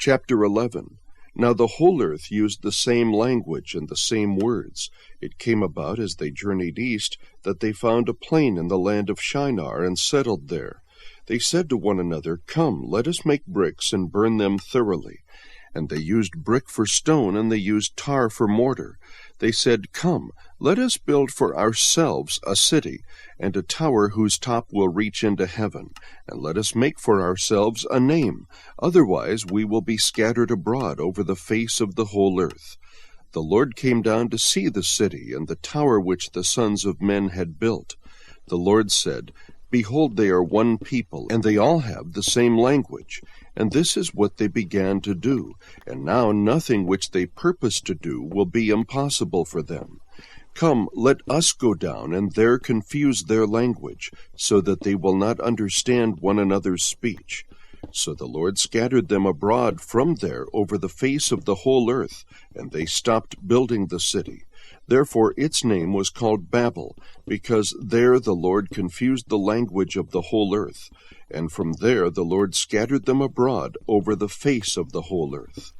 Chapter 11. Now the whole earth used the same language and the same words. It came about as they journeyed east that they found a plain in the land of Shinar and settled there. They said to one another, "Come, let us make bricks and burn them thoroughly." And they used brick for stone, and they used tar for mortar. They said, "Come, let us build for ourselves a city, and a tower whose top will reach into heaven, and let us make for ourselves a name. Otherwise we will be scattered abroad over the face of the whole earth." The Lord came down to see the city and the tower which the sons of men had built. The Lord said, "Behold, they are one people, and they all have the same language. And this is what they began to do, and now nothing which they purpose to do will be impossible for them. Come, let us go down, and there confuse their language, so that they will not understand one another's speech." So the Lord scattered them abroad from there over the face of the whole earth, and they stopped building the city. Therefore its name was called Babel, because there the Lord confused the language of the whole earth. And from there the Lord scattered them abroad over the face of the whole earth.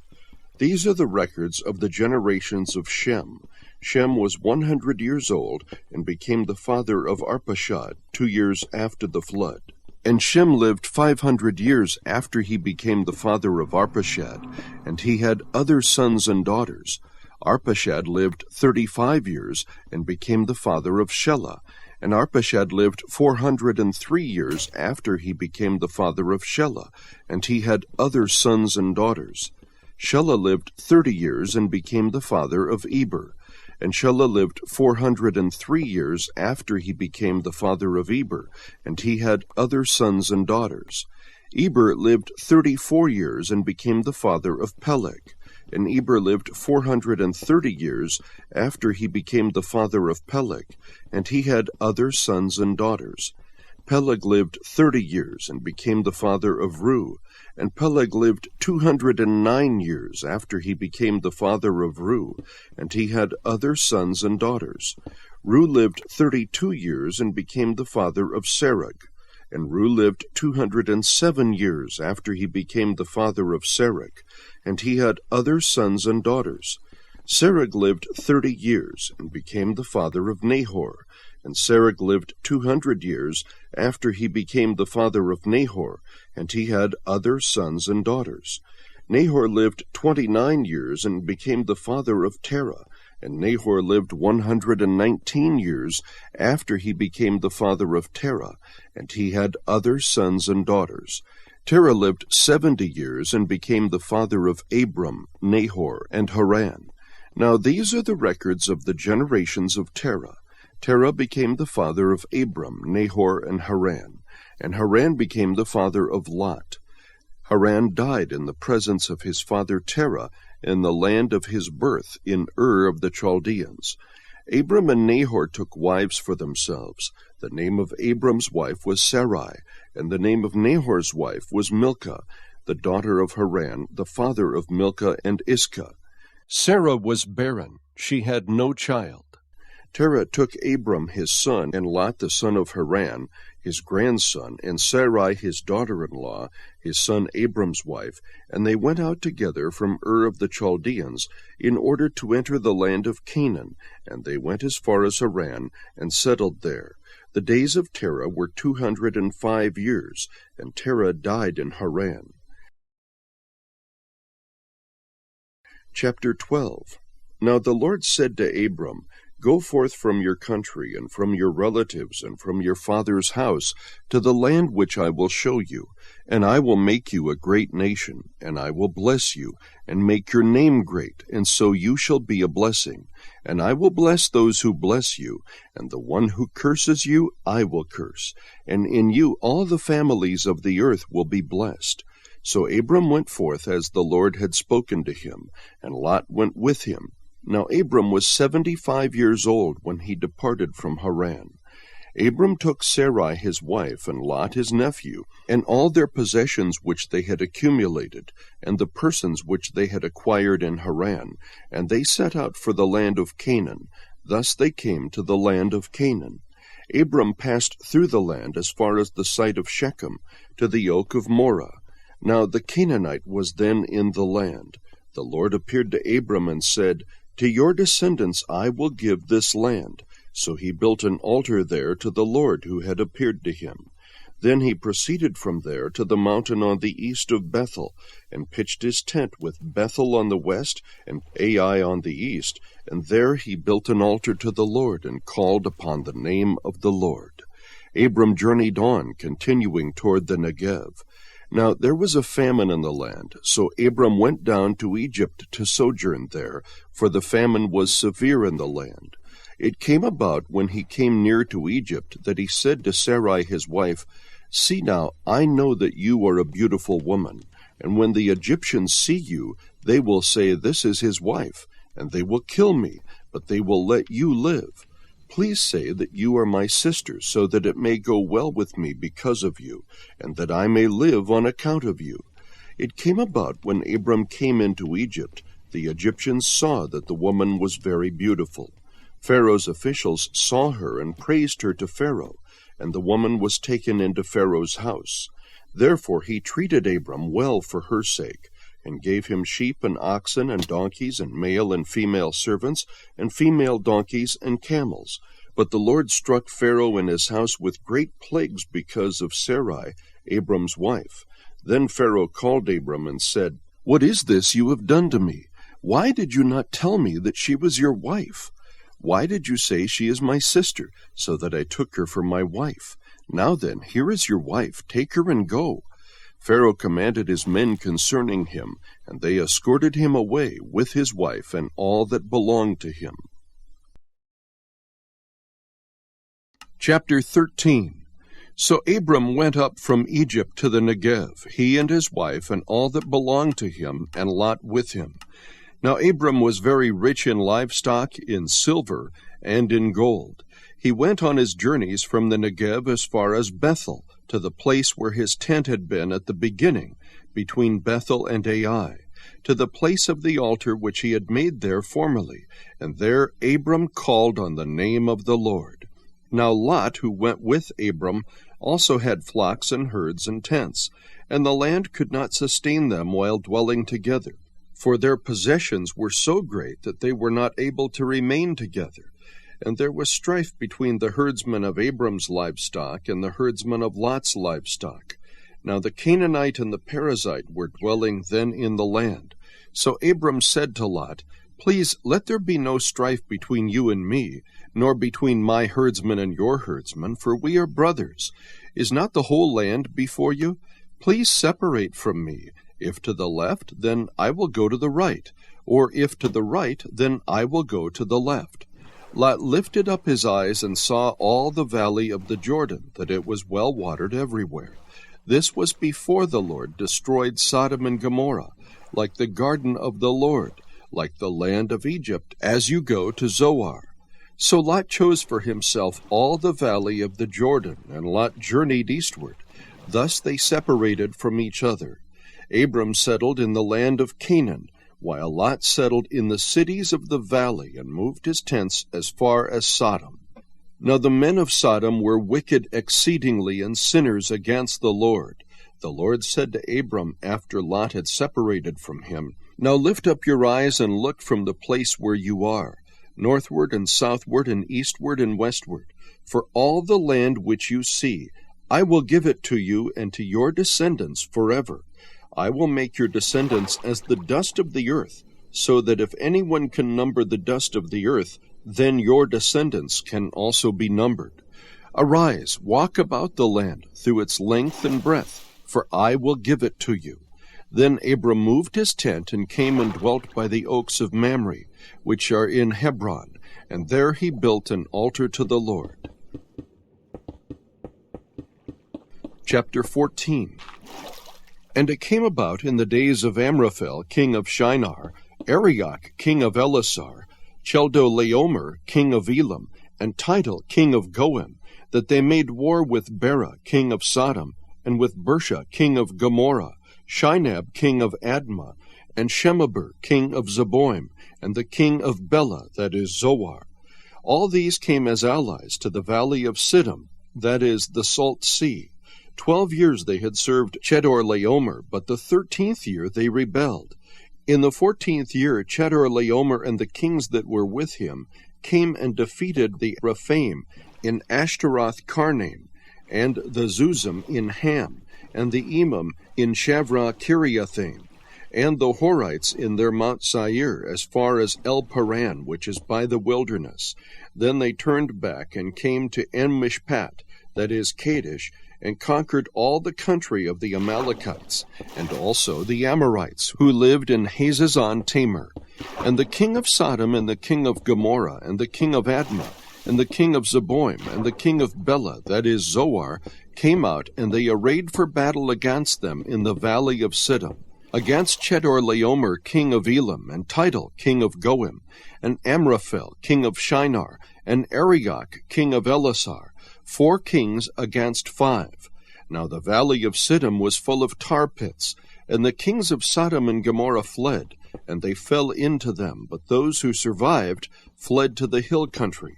These are the records of the generations of Shem. Shem was 100 years old, and became the father of Arpachshad 2 years after the flood. And Shem lived 500 years after he became the father of Arpachshad, and he had other sons and daughters. Arpachshad lived 35 years, and became the father of Shelah. And Arpachshad lived 403 years after he became the father of Shelah, and he had other sons and daughters. Shelah lived 30 years, and became the father of Eber. And Shelah lived 403 years after he became the father of Eber, and he had other sons and daughters. Eber lived 34 years, and became the father of Peleg. And Eber lived 430 years after he became the father of Peleg, and he had other sons and daughters. Peleg lived 30 years, and became the father of Reu. And Peleg lived 209 years after he became the father of Reu, and he had other sons and daughters. Reu lived 32 years, and became the father of Serug. And Reu lived 207 years after he became the father of Serug, and he had other sons and daughters. Serug lived 30 years, and became the father of Nahor. And Serug lived 200 years after he became the father of Nahor, and he had other sons and daughters. Nahor lived 29 years, and became the father of Terah. And Nahor lived 119 years after he became the father of Terah, and he had other sons and daughters. Terah lived 70 years, and became the father of Abram, Nahor, and Haran. Now these are the records of the generations of Terah. Terah became the father of Abram, Nahor, and Haran. And Haran became the father of Lot. Haran died in the presence of his father Terah, in the land of his birth, in Ur of the Chaldeans. Abram and Nahor took wives for themselves. The name of Abram's wife was Sarai, and the name of Nahor's wife was Milcah, the daughter of Haran, the father of Milcah and Iscah. Sarah was barren; she had no child. Terah took Abram his son, and Lot the son of Haran, his grandson, and Sarai his daughter-in-law, his son Abram's wife, and they went out together from Ur of the Chaldeans, in order to enter the land of Canaan, and they went as far as Haran, and settled there. The days of Terah were 205 years, and Terah died in Haran. Chapter 12. Now the Lord said to Abram, "Go forth from your country, and from your relatives, and from your father's house, to the land which I will show you, and I will make you a great nation, and I will bless you, and make your name great, and so you shall be a blessing. And I will bless those who bless you, and the one who curses you I will curse, and in you all the families of the earth will be blessed." So Abram went forth as the Lord had spoken to him, and Lot went with him. Now Abram was 75 years old when he departed from Haran. Abram took Sarai his wife, and Lot his nephew, and all their possessions which they had accumulated, and the persons which they had acquired in Haran, and they set out for the land of Canaan. Thus they came to the land of Canaan. Abram passed through the land as far as the site of Shechem, to the oak of Moreh. Now the Canaanite was then in the land. The Lord appeared to Abram and said, To your descendants I will give this land. So he built an altar there to the Lord who had appeared to him. Then he proceeded from there to the mountain on the east of Bethel, and pitched his tent with Bethel on the west and Ai on the east, and there he built an altar to the Lord, and called upon the name of the Lord. Abram journeyed on, continuing toward the Negev. Now there was a famine in the land, so Abram went down to Egypt to sojourn there, for the famine was severe in the land. It came about when he came near to Egypt that he said to Sarai his wife, See now, I know that you are a beautiful woman, and when the Egyptians see you, they will say, This is his wife, and they will kill me, but they will let you live. Please say that you are my sister, so that it may go well with me because of you, and that I may live on account of you. It came about when Abram came into Egypt, the Egyptians saw that the woman was very beautiful. Pharaoh's officials saw her and praised her to Pharaoh, and the woman was taken into Pharaoh's house. Therefore he treated Abram well for her sake, and gave him sheep and oxen and donkeys and male and female servants and female donkeys and camels. But the Lord struck Pharaoh and his house with great plagues because of Sarai, Abram's wife. Then Pharaoh called Abram and said, What is this you have done to me? Why did you not tell me that she was your wife? Why did you say she is my sister, so that I took her for my wife? Now then, here is your wife, take her and go. Pharaoh commanded his men concerning him, and they escorted him away with his wife and all that belonged to him. Chapter 13. So Abram went up from Egypt to the Negev, he and his wife and all that belonged to him, and Lot with him. Now Abram was very rich in livestock, in silver, and in gold. He went on his journeys from the Negev as far as Bethel, to the place where his tent had been at the beginning, between Bethel and Ai, to the place of the altar which he had made there formerly, and there Abram called on the name of the Lord. Now Lot, who went with Abram, also had flocks and herds and tents, and the land could not sustain them while dwelling together, for their possessions were so great that they were not able to remain together. And there was strife between the herdsmen of Abram's livestock and the herdsmen of Lot's livestock. Now the Canaanite and the Perizzite were dwelling then in the land. So Abram said to Lot, Please let there be no strife between you and me, nor between my herdsmen and your herdsmen, for we are brothers. Is not the whole land before you? Please separate from me. If to the left, then I will go to the right, or if to the right, then I will go to the left. Lot lifted up his eyes and saw all the valley of the Jordan, that it was well watered everywhere. This was before the Lord destroyed Sodom and Gomorrah, like the garden of the Lord, like the land of Egypt, as you go to Zoar. So Lot chose for himself all the valley of the Jordan, and Lot journeyed eastward. Thus they separated from each other. Abram settled in the land of Canaan, while Lot settled in the cities of the valley and moved his tents as far as Sodom. Now the men of Sodom were wicked exceedingly and sinners against the Lord. The Lord said to Abram after Lot had separated from him, Now lift up your eyes and look from the place where you are, northward and southward and eastward and westward. For all the land which you see, I will give it to you and to your descendants forever. I will make your descendants as the dust of the earth, so that if anyone can number the dust of the earth, then your descendants can also be numbered. Arise, walk about the land through its length and breadth, for I will give it to you. Then Abram moved his tent and came and dwelt by the oaks of Mamre, which are in Hebron, and there he built an altar to the Lord. Chapter 14. And it came about in the days of Amraphel, king of Shinar, Arioch, king of Elasar, Chedorlaomer, king of Elam, and Tidal, king of Goim, that they made war with Bera, king of Sodom, and with Bersha, king of Gomorrah, Shinab, king of Admah, and Shemeber, king of Zeboim, and the king of Bela, that is Zoar. All these came as allies to the valley of Siddim, that is the Salt Sea. 12 years they had served Chedorlaomer, but the 13th year they rebelled. In the 14th year Chedorlaomer and the kings that were with him came and defeated the Rephaim in Ashtaroth Karnaim, and the Zuzim in Ham, and the Emim in Shavra Kiriathaim, and the Horites in their Mount Seir, as far as El Paran, which is by the wilderness. Then they turned back and came to En-Mishpat, that is Kadesh, and conquered all the country of the Amalekites, and also the Amorites, who lived in Hazazon Tamar. And the king of Sodom, and the king of Gomorrah, and the king of Admah, and the king of Zeboim, and the king of Bela, that is Zoar, came out, and they arrayed for battle against them in the valley of Siddim, against Chedorlaomer king of Elam, and Tidal king of Goim, and Amraphel king of Shinar, and Arioch king of Elasar, 4 kings against 5. Now the valley of Siddim was full of tar pits, and the kings of Sodom and Gomorrah fled, and they fell into them, but those who survived fled to the hill country.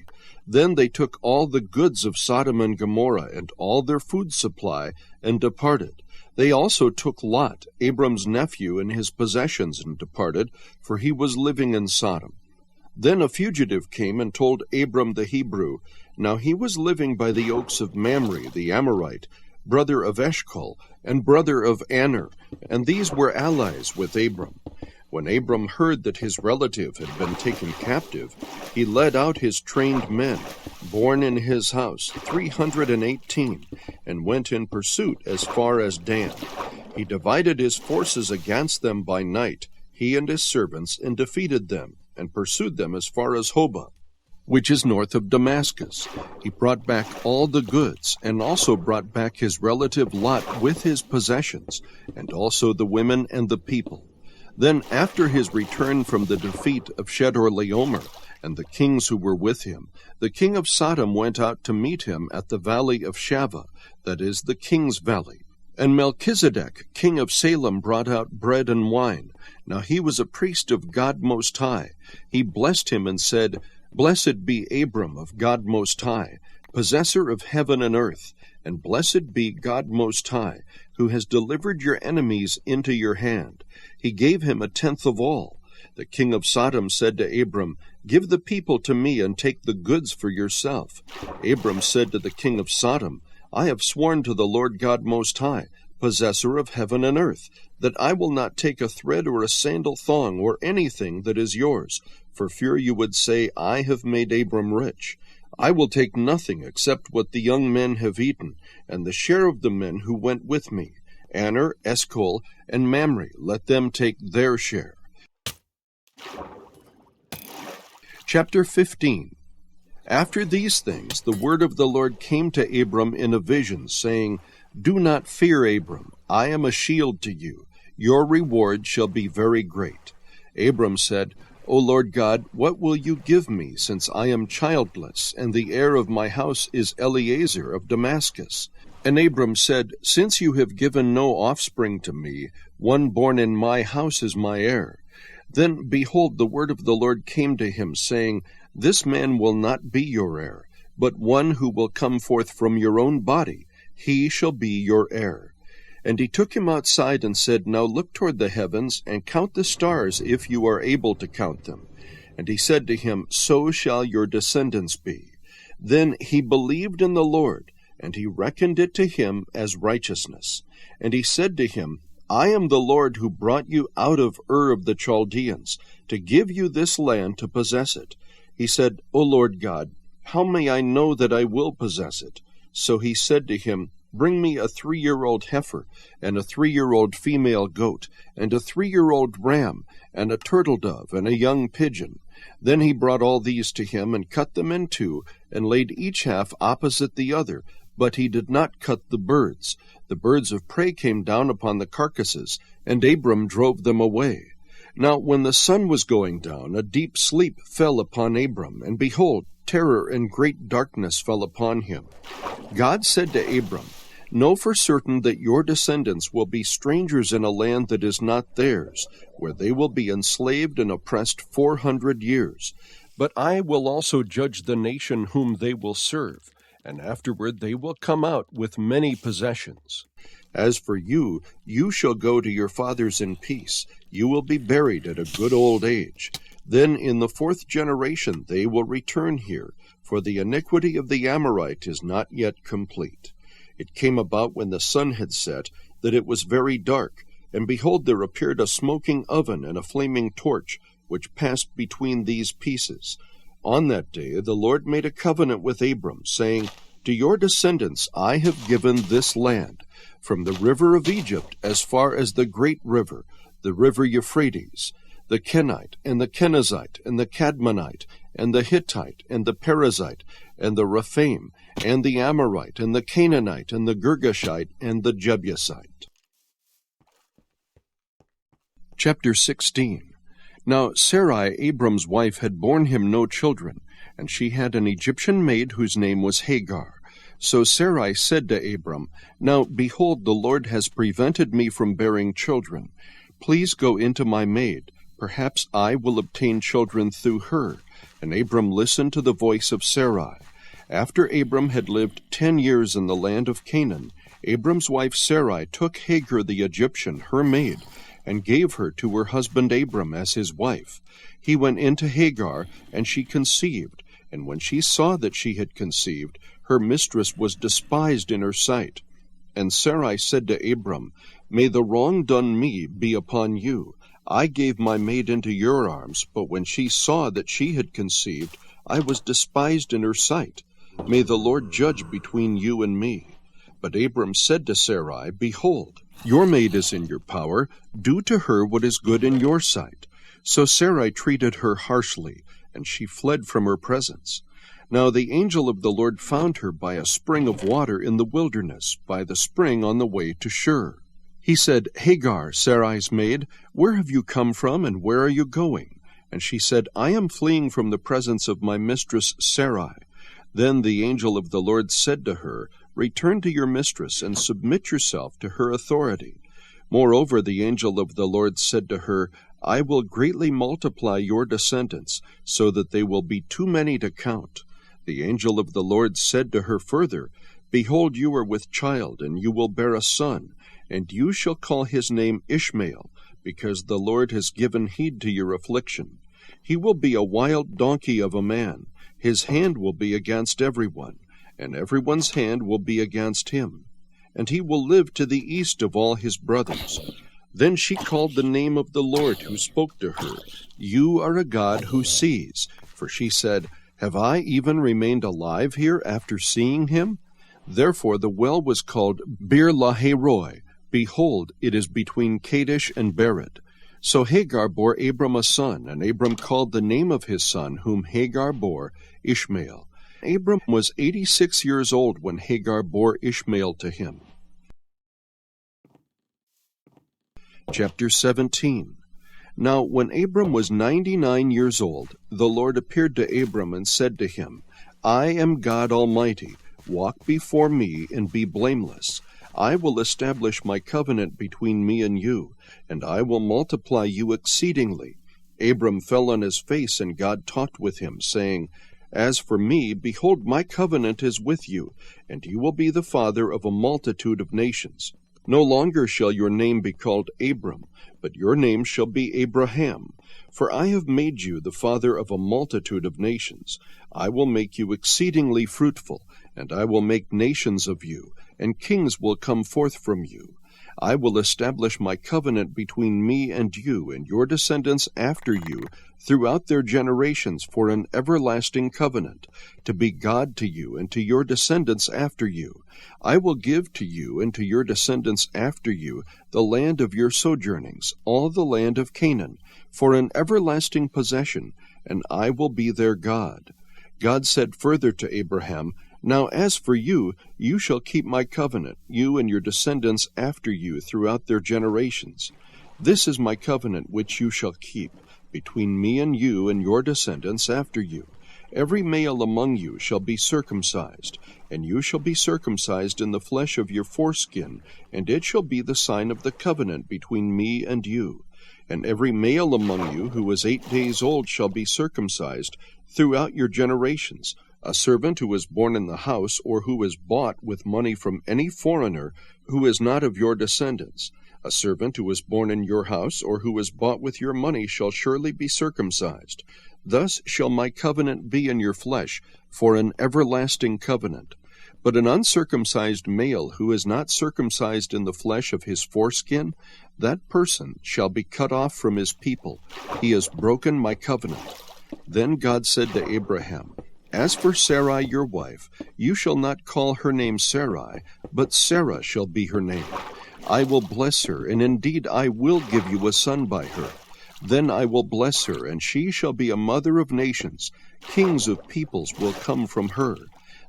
Then they took all the goods of Sodom and Gomorrah, and all their food supply, and departed. They also took Lot, Abram's nephew, and his possessions, and departed, for he was living in Sodom. Then a fugitive came and told Abram the Hebrew. Now he was living by the oaks of Mamre the Amorite, brother of Eshcol, and brother of Aner, and these were allies with Abram. When Abram heard that his relative had been taken captive, he led out his trained men, born in his house, 318, and went in pursuit as far as Dan. He divided his forces against them by night, he and his servants, and defeated them, and pursued them as far as Hobah, which is north of Damascus. He brought back all the goods, and also brought back his relative Lot with his possessions, and also the women and the people. Then after his return from the defeat of Chedorlaomer and the kings who were with him, the king of Sodom went out to meet him at the valley of Shaveh, that is, the king's valley. And Melchizedek, king of Salem, brought out bread and wine. Now he was a priest of God Most High. He blessed him and said, Blessed be Abram of God Most High, possessor of heaven and earth, and blessed be God Most High, who has delivered your enemies into your hand. He gave him 1/10 of all. The king of Sodom said to Abram, Give the people to me, and take the goods for yourself. Abram said to the king of Sodom, I have sworn to the Lord God Most High, possessor of heaven and earth, that I will not take a thread or a sandal thong or anything that is yours, for fear you would say, I have made Abram rich. I will take nothing except what the young men have eaten, and the share of the men who went with me. Aner, Eshcol, and Mamre, let them take their share. Chapter 15. After these things the word of the Lord came to Abram in a vision, saying, Do not fear, Abram, I am a shield to you. Your reward shall be very great. Abram said, O Lord God, what will you give me, since I am childless, and the heir of my house is Eliezer of Damascus? And Abram said, Since you have given no offspring to me, one born in my house is my heir. Then, behold, the word of the Lord came to him, saying, This man will not be your heir, but one who will come forth from your own body, he shall be your heir. And he took him outside and said, Now look toward the heavens, and count the stars, if you are able to count them. And he said to him, So shall your descendants be. Then he believed in the Lord, and he reckoned it to him as righteousness. And he said to him, I am the Lord who brought you out of Ur of the Chaldeans, to give you this land to possess it. He said, O Lord God, how may I know that I will possess it? So he said to him, Bring me a 3-year-old heifer, and a 3-year-old female goat, and a 3-year-old ram, and a turtle dove, and a young pigeon. Then he brought all these to him, and cut them in two, and laid each half opposite the other, but he did not cut the birds. The birds of prey came down upon the carcasses, and Abram drove them away. Now when the sun was going down, a deep sleep fell upon Abram, and behold, terror and great darkness fell upon him. God said to Abram, Know for certain that your descendants will be strangers in a land that is not theirs, where they will be enslaved and oppressed 400 years. But I will also judge the nation whom they will serve, and afterward they will come out with many possessions. As for you, you shall go to your fathers in peace. You will be buried at a good old age. Then in the 4th generation they will return here, for the iniquity of the Amorite is not yet complete. It came about when the sun had set, that it was very dark, and behold, there appeared a smoking oven and a flaming torch, which passed between these pieces. On that day the Lord made a covenant with Abram, saying, To your descendants I have given this land, from the river of Egypt as far as the great river, the river Euphrates, the Kenite, and the Kenizzite, and the Cadmonite, and the Hittite, and the Perizzite, and the Rephaim, and the Amorite, and the Canaanite, and the Girgashite, and the Jebusite. Chapter 16. Now Sarai, Abram's wife, had borne him no children, and she had an Egyptian maid whose name was Hagar. So Sarai said to Abram, Now, behold, the Lord has prevented me from bearing children. Please go into my maid. Perhaps I will obtain children through her. And Abram listened to the voice of Sarai. After Abram had lived 10 years in the land of Canaan, Abram's wife Sarai took Hagar the Egyptian, her maid, and gave her to her husband Abram as his wife. He went into Hagar, and she conceived. And when she saw that she had conceived, her mistress was despised in her sight. And Sarai said to Abram, May the wrong done me be upon you. I gave my maid into your arms, but when she saw that she had conceived, I was despised in her sight. May the Lord judge between you and me. But Abram said to Sarai, Behold, your maid is in your power. Do to her what is good in your sight. So Sarai treated her harshly, and she fled from her presence. Now the angel of the Lord found her by a spring of water in the wilderness, by the spring on the way to Shur. He said, Hagar, Sarai's maid, where have you come from, and where are you going? And she said, I am fleeing from the presence of my mistress Sarai. Then the angel of the Lord said to her, Return to your mistress, and submit yourself to her authority. Moreover, the angel of the Lord said to her, I will greatly multiply your descendants, so that they will be too many to count. The angel of the Lord said to her further, Behold, you are with child, and you will bear a son, and you shall call his name Ishmael, because the Lord has given heed to your affliction. He will be a wild donkey of a man. His hand will be against everyone, and everyone's hand will be against him. And he will live to the east of all his brothers. Then she called the name of the Lord who spoke to her, You are a God who sees. For she said, Have I even remained alive here after seeing him? Therefore the well was called Bir Lahairoi. Behold, it is between Kadesh and Bered. So Hagar bore Abram a son, and Abram called the name of his son, whom Hagar bore, Ishmael. Abram was 86 years old when Hagar bore Ishmael to him. Chapter 17. Now when Abram was 99 years old, the Lord appeared to Abram and said to him, I am God Almighty. Walk before me and be blameless. I will establish my covenant between me and you, and I will multiply you exceedingly. Abram fell on his face, and God talked with him, saying, As for me, behold, my covenant is with you, and you will be the father of a multitude of nations. No longer shall your name be called Abram, but your name shall be Abraham. For I have made you the father of a multitude of nations. I will make you exceedingly fruitful, and I will make nations of you, and kings will come forth from you. I will establish my covenant between me and you and your descendants after you throughout their generations for an everlasting covenant, to be God to you and to your descendants after you. I will give to you and to your descendants after you the land of your sojournings, all the land of Canaan, for an everlasting possession, and I will be their God. God said further to Abraham, Now as for you, you shall keep my covenant, you and your descendants after you throughout their generations. This is my covenant which you shall keep, between me and you and your descendants after you. Every male among you shall be circumcised, and you shall be circumcised in the flesh of your foreskin, and it shall be the sign of the covenant between me and you. And every male among you who is 8 days old shall be circumcised throughout your generations, A servant who is born in the house, or who is bought with money from any foreigner who is not of your descendants, a servant who is born in your house, or who is bought with your money, shall surely be circumcised. Thus shall my covenant be in your flesh, for an everlasting covenant. But an uncircumcised male who is not circumcised in the flesh of his foreskin, that person shall be cut off from his people. He has broken my covenant. Then God said to Abraham, As for Sarai your wife, you shall not call her name Sarai, but Sarah shall be her name. I will bless her, and indeed I will give you a son by her. Then I will bless her, and she shall be a mother of nations. Kings of peoples will come from her.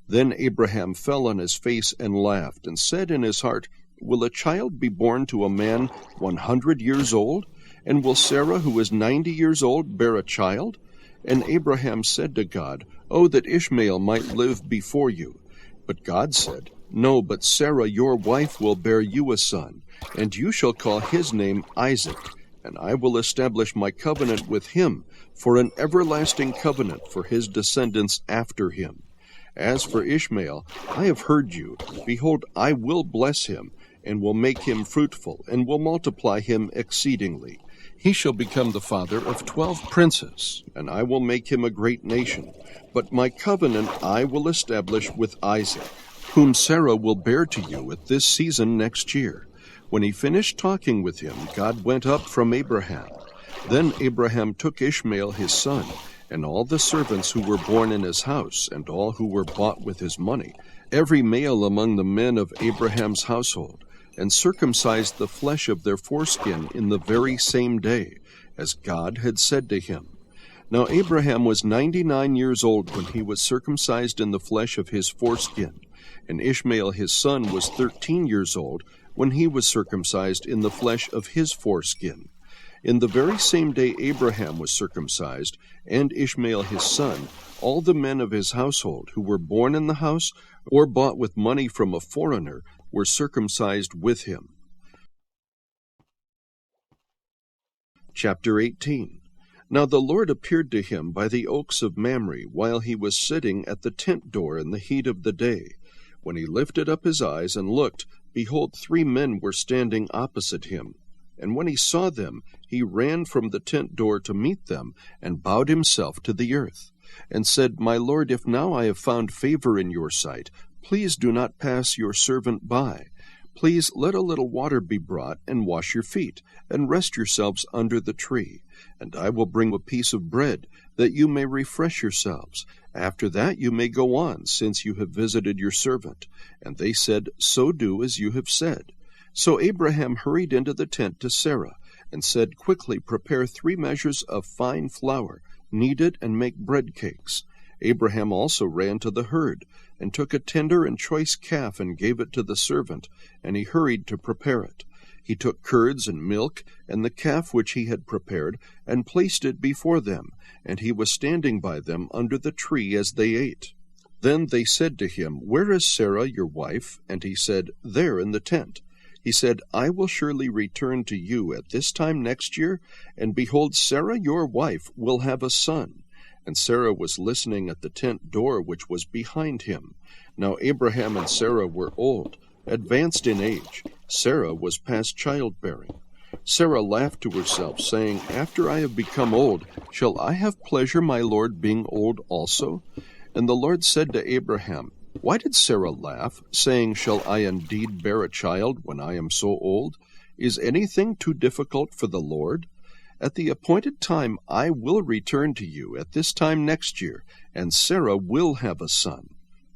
Then Abraham fell on his face and laughed, and said in his heart, Will a child be born to a man 100 years old? And will Sarah, who is 90 years old, bear a child? And Abraham said to God, Oh, that Ishmael might live before you. But God said, No, but Sarah your wife will bear you a son, and you shall call his name Isaac, and I will establish my covenant with him for an everlasting covenant for his descendants after him. As for Ishmael, I have heard you. Behold, I will bless him, and will make him fruitful, and will multiply him exceedingly. He shall become the father of 12 princes, and I will make him a great nation. But my covenant I will establish with Isaac, whom Sarah will bear to you at this season next year. When he finished talking with him, God went up from Abraham. Then Abraham took Ishmael his son, and all the servants who were born in his house, and all who were bought with his money, every male among the men of Abraham's household, and circumcised the flesh of their foreskin in the very same day, as God had said to him. Now Abraham was 99 years old when he was circumcised in the flesh of his foreskin, and Ishmael his son was 13 years old when he was circumcised in the flesh of his foreskin. In the very same day Abraham was circumcised, and Ishmael his son, all the men of his household who were born in the house or bought with money from a foreigner were circumcised with him. Chapter 18. Now the Lord appeared to him by the oaks of Mamre, while he was sitting at the tent door in the heat of the day. When he lifted up his eyes and looked, behold, 3 men were standing opposite him. And when he saw them, he ran from the tent door to meet them, and bowed himself to the earth, and said, My Lord, if now I have found favor in your sight, please do not pass your servant by. Please let a little water be brought, and wash your feet, and rest yourselves under the tree. And I will bring a piece of bread, that you may refresh yourselves. After that you may go on, since you have visited your servant. And they said, So do as you have said. So Abraham hurried into the tent to Sarah, and said, Quickly prepare 3 measures of fine flour, knead it, and make bread cakes. Abraham also ran to the herd, and took a tender and choice calf, and gave it to the servant, and he hurried to prepare it. He took curds and milk, and the calf which he had prepared, and placed it before them, and he was standing by them under the tree as they ate. Then they said to him, Where is Sarah your wife? And he said, There in the tent. He said, I will surely return to you at this time next year, and behold, Sarah your wife will have a son. And Sarah was listening at the tent door which was behind him. Now Abraham and Sarah were old, advanced in age. Sarah was past childbearing. Sarah laughed to herself, saying, After I have become old, shall I have pleasure, my Lord, being old also? And the Lord said to Abraham, Why did Sarah laugh, saying, Shall I indeed bear a child when I am so old? Is anything too difficult for the Lord? At the appointed time I will return to you at this time next year, and Sarah will have a son.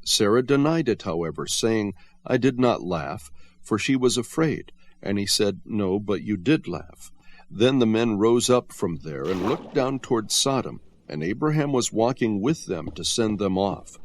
Sarah denied it, however, saying, I did not laugh, for she was afraid. And he said, No, but you did laugh. Then the men rose up from there and looked down toward Sodom, and Abraham was walking with them to send them off.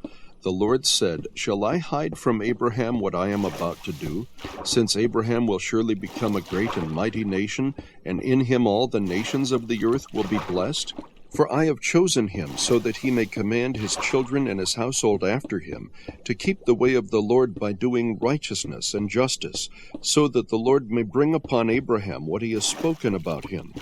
The Lord said, Shall I hide from Abraham what I am about to do? Since Abraham will surely become a great and mighty nation, and in him all the nations of the earth will be blessed. For I have chosen him, so that he may command his children and his household after him, to keep the way of the Lord by doing righteousness and justice, so that the Lord may bring upon Abraham what he has spoken about him.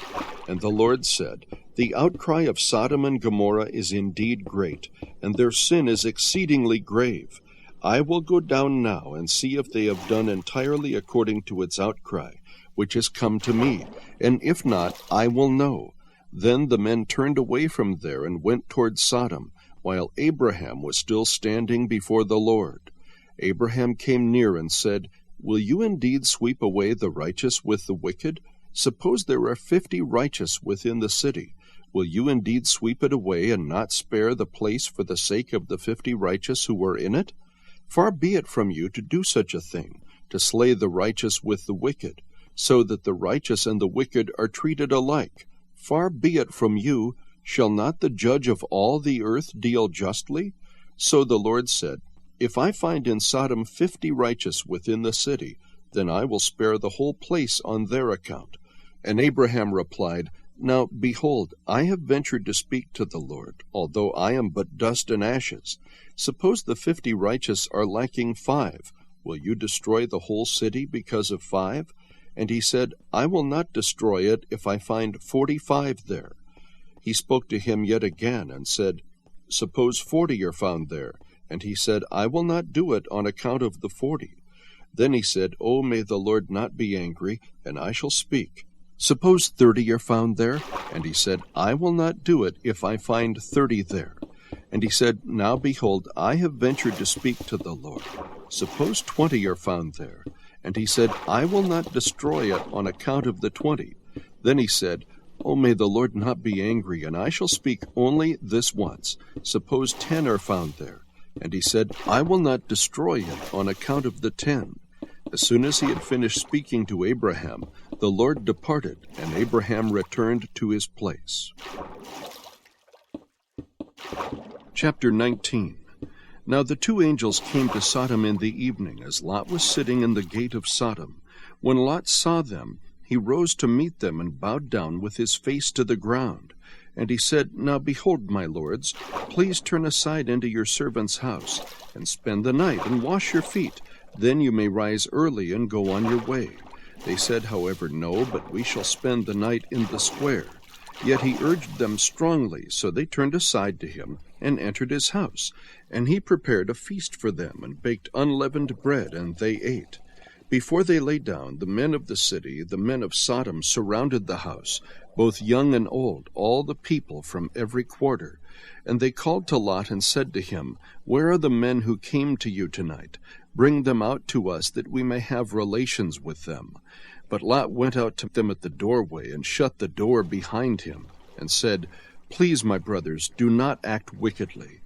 And the Lord said, The outcry of Sodom and Gomorrah is indeed great, and their sin is exceedingly grave. I will go down now and see if they have done entirely according to its outcry, which has come to me, and if not, I will know. Then the men turned away from there and went toward Sodom, while Abraham was still standing before the Lord. Abraham came near and said, Will you indeed sweep away the righteous with the wicked? Suppose there are 50 righteous within the city. Will you indeed sweep it away and not spare the place for the sake of the 50 righteous who are in it? Far be it from you to do such a thing, to slay the righteous with the wicked, so that the righteous and the wicked are treated alike. Far be it from you, shall not the judge of all the earth deal justly? So the Lord said, If I find in Sodom 50 righteous within the city, then I will spare the whole place on their account. And Abraham replied, Now, behold, I have ventured to speak to the Lord, although I am but dust and ashes. Suppose the 50 righteous are lacking 5. Will you destroy the whole city because of 5? And he said, I will not destroy it if I find 45 there. He spoke to him yet again, and said, Suppose 40 are found there. And he said, I will not do it on account of the 40. Then he said, Oh, may the Lord not be angry, and I shall speak. Suppose 30 are found there. And he said, I will not do it if I find 30 there. And he said, Now behold, I have ventured to speak to the Lord. Suppose 20 are found there. And he said, I will not destroy it on account of the 20. Then he said, Oh, may the Lord not be angry, and I shall speak only this once. Suppose 10 are found there. And he said, I will not destroy it on account of the 10. As soon as he had finished speaking to Abraham, the Lord departed, and Abraham returned to his place. Chapter 19. Now the 2 angels came to Sodom in the evening, as Lot was sitting in the gate of Sodom. When Lot saw them, he rose to meet them and bowed down with his face to the ground. And he said, Now behold, my lords, please turn aside into your servant's house, and spend the night, and wash your feet. Then you may rise early and go on your way. They said, however, No, but we shall spend the night in the square. Yet he urged them strongly, so they turned aside to him, and entered his house. And he prepared a feast for them, and baked unleavened bread, and they ate. Before they lay down, the men of the city, the men of Sodom, surrounded the house, both young and old, all the people from every quarter. And they called to Lot and said to him, Where are the men who came to you tonight? Bring them out to us, that we may have relations with them. But Lot went out to them at the doorway, and shut the door behind him, and said, Please, my brothers, do not act wickedly.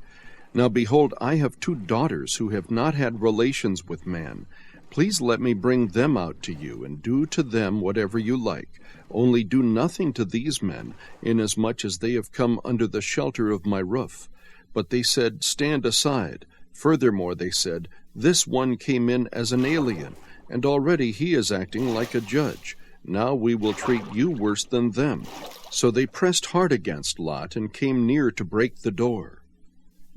Now behold, I have 2 daughters who have not had relations with man. Please let me bring them out to you, and do to them whatever you like. Only do nothing to these men, inasmuch as they have come under the shelter of my roof. But they said, Stand aside. Furthermore, they said, This one came in as an alien, and already he is acting like a judge. Now we will treat you worse than them. So they pressed hard against Lot, and came near to break the door.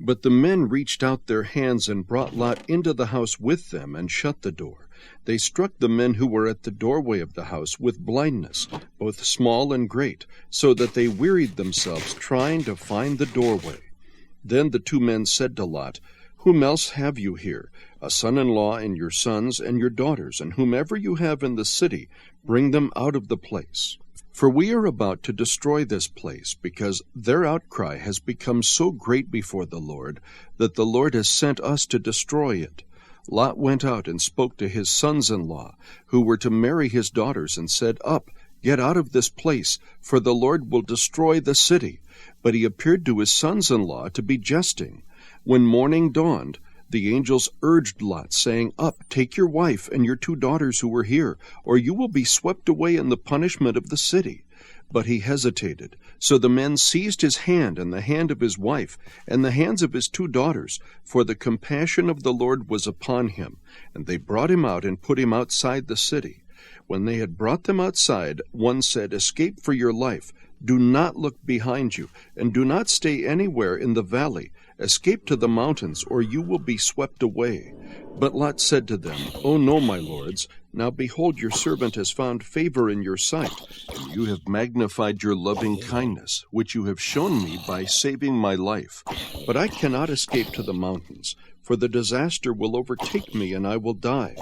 But the men reached out their hands and brought Lot into the house with them, and shut the door. They struck the men who were at the doorway of the house with blindness, both small and great, so that they wearied themselves trying to find the doorway. Then the 2 men said to Lot, Whom else have you here? A son-in-law and your sons and your daughters, and whomever you have in the city, bring them out of the place. For we are about to destroy this place, because their outcry has become so great before the Lord, that the Lord has sent us to destroy it. Lot went out and spoke to his sons-in-law, who were to marry his daughters, and said, Up, get out of this place, for the Lord will destroy the city. But he appeared to his sons-in-law to be jesting. When morning dawned, the angels urged Lot, saying, Up, take your wife and your 2 daughters who are here, or you will be swept away in the punishment of the city. But he hesitated. So the men seized his hand and the hand of his wife, and the hands of his 2 daughters, for the compassion of the Lord was upon him. And they brought him out and put him outside the city. When they had brought them outside, one said, Escape for your life. Do not look behind you, and do not stay anywhere in the valley. Escape to the mountains, or you will be swept away." But Lot said to them, "Oh no, my lords. Now behold, your servant has found favor in your sight, and you have magnified your loving kindness, which you have shown me by saving my life. But I cannot escape to the mountains, for the disaster will overtake me, and I will die.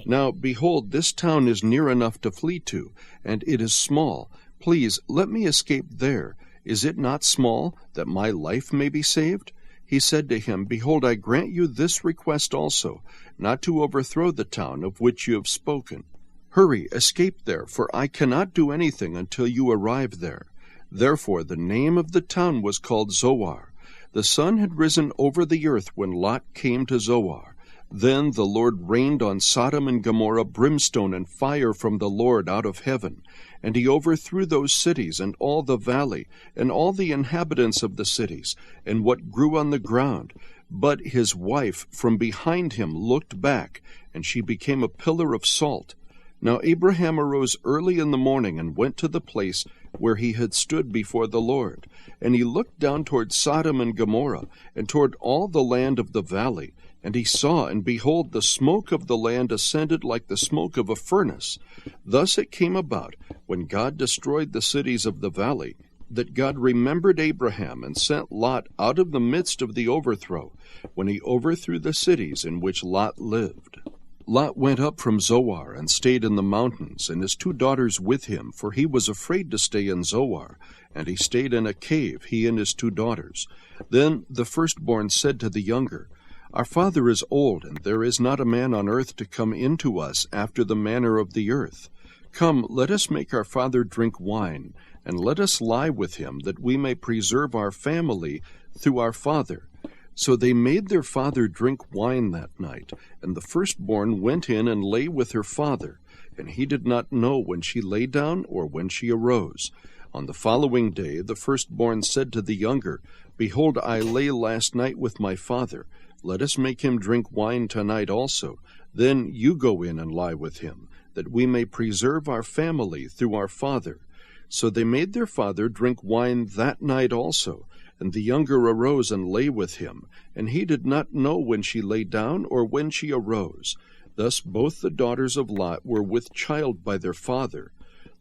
Now behold, this town is near enough to flee to, and it is small. Please let me escape there. Is it not small, that my life may be saved?" He said to him, "Behold, I grant you this request also, not to overthrow the town of which you have spoken. Hurry, escape there, for I cannot do anything until you arrive there." Therefore the name of the town was called Zoar. The sun had risen over the earth when Lot came to Zoar. Then the Lord rained on Sodom and Gomorrah brimstone and fire from the Lord out of heaven. And he overthrew those cities, and all the valley, and all the inhabitants of the cities, and what grew on the ground. But his wife from behind him looked back, and she became a pillar of salt. Now Abraham arose early in the morning, and went to the place where he had stood before the Lord. And he looked down toward Sodom and Gomorrah, and toward all the land of the valley. And he saw, and behold, the smoke of the land ascended like the smoke of a furnace. Thus it came about, when God destroyed the cities of the valley, that God remembered Abraham, and sent Lot out of the midst of the overthrow, when he overthrew the cities in which Lot lived. Lot went up from Zoar, and stayed in the mountains, and his 2 daughters with him, for he was afraid to stay in Zoar, and he stayed in a cave, he and his 2 daughters. Then the firstborn said to the younger, "Our father is old, and there is not a man on earth to come into us after the manner of the earth. Come, let us make our father drink wine, and let us lie with him, that we may preserve our family through our father." So they made their father drink wine that night, and the firstborn went in and lay with her father, and he did not know when she lay down or when she arose. On the following day the firstborn said to the younger, "Behold, I lay last night with my father. Let us make him drink wine tonight also. Then you go in and lie with him, that we may preserve our family through our father." So they made their father drink wine that night also. And the younger arose and lay with him, and he did not know when she lay down or when she arose. Thus both the daughters of Lot were with child by their father.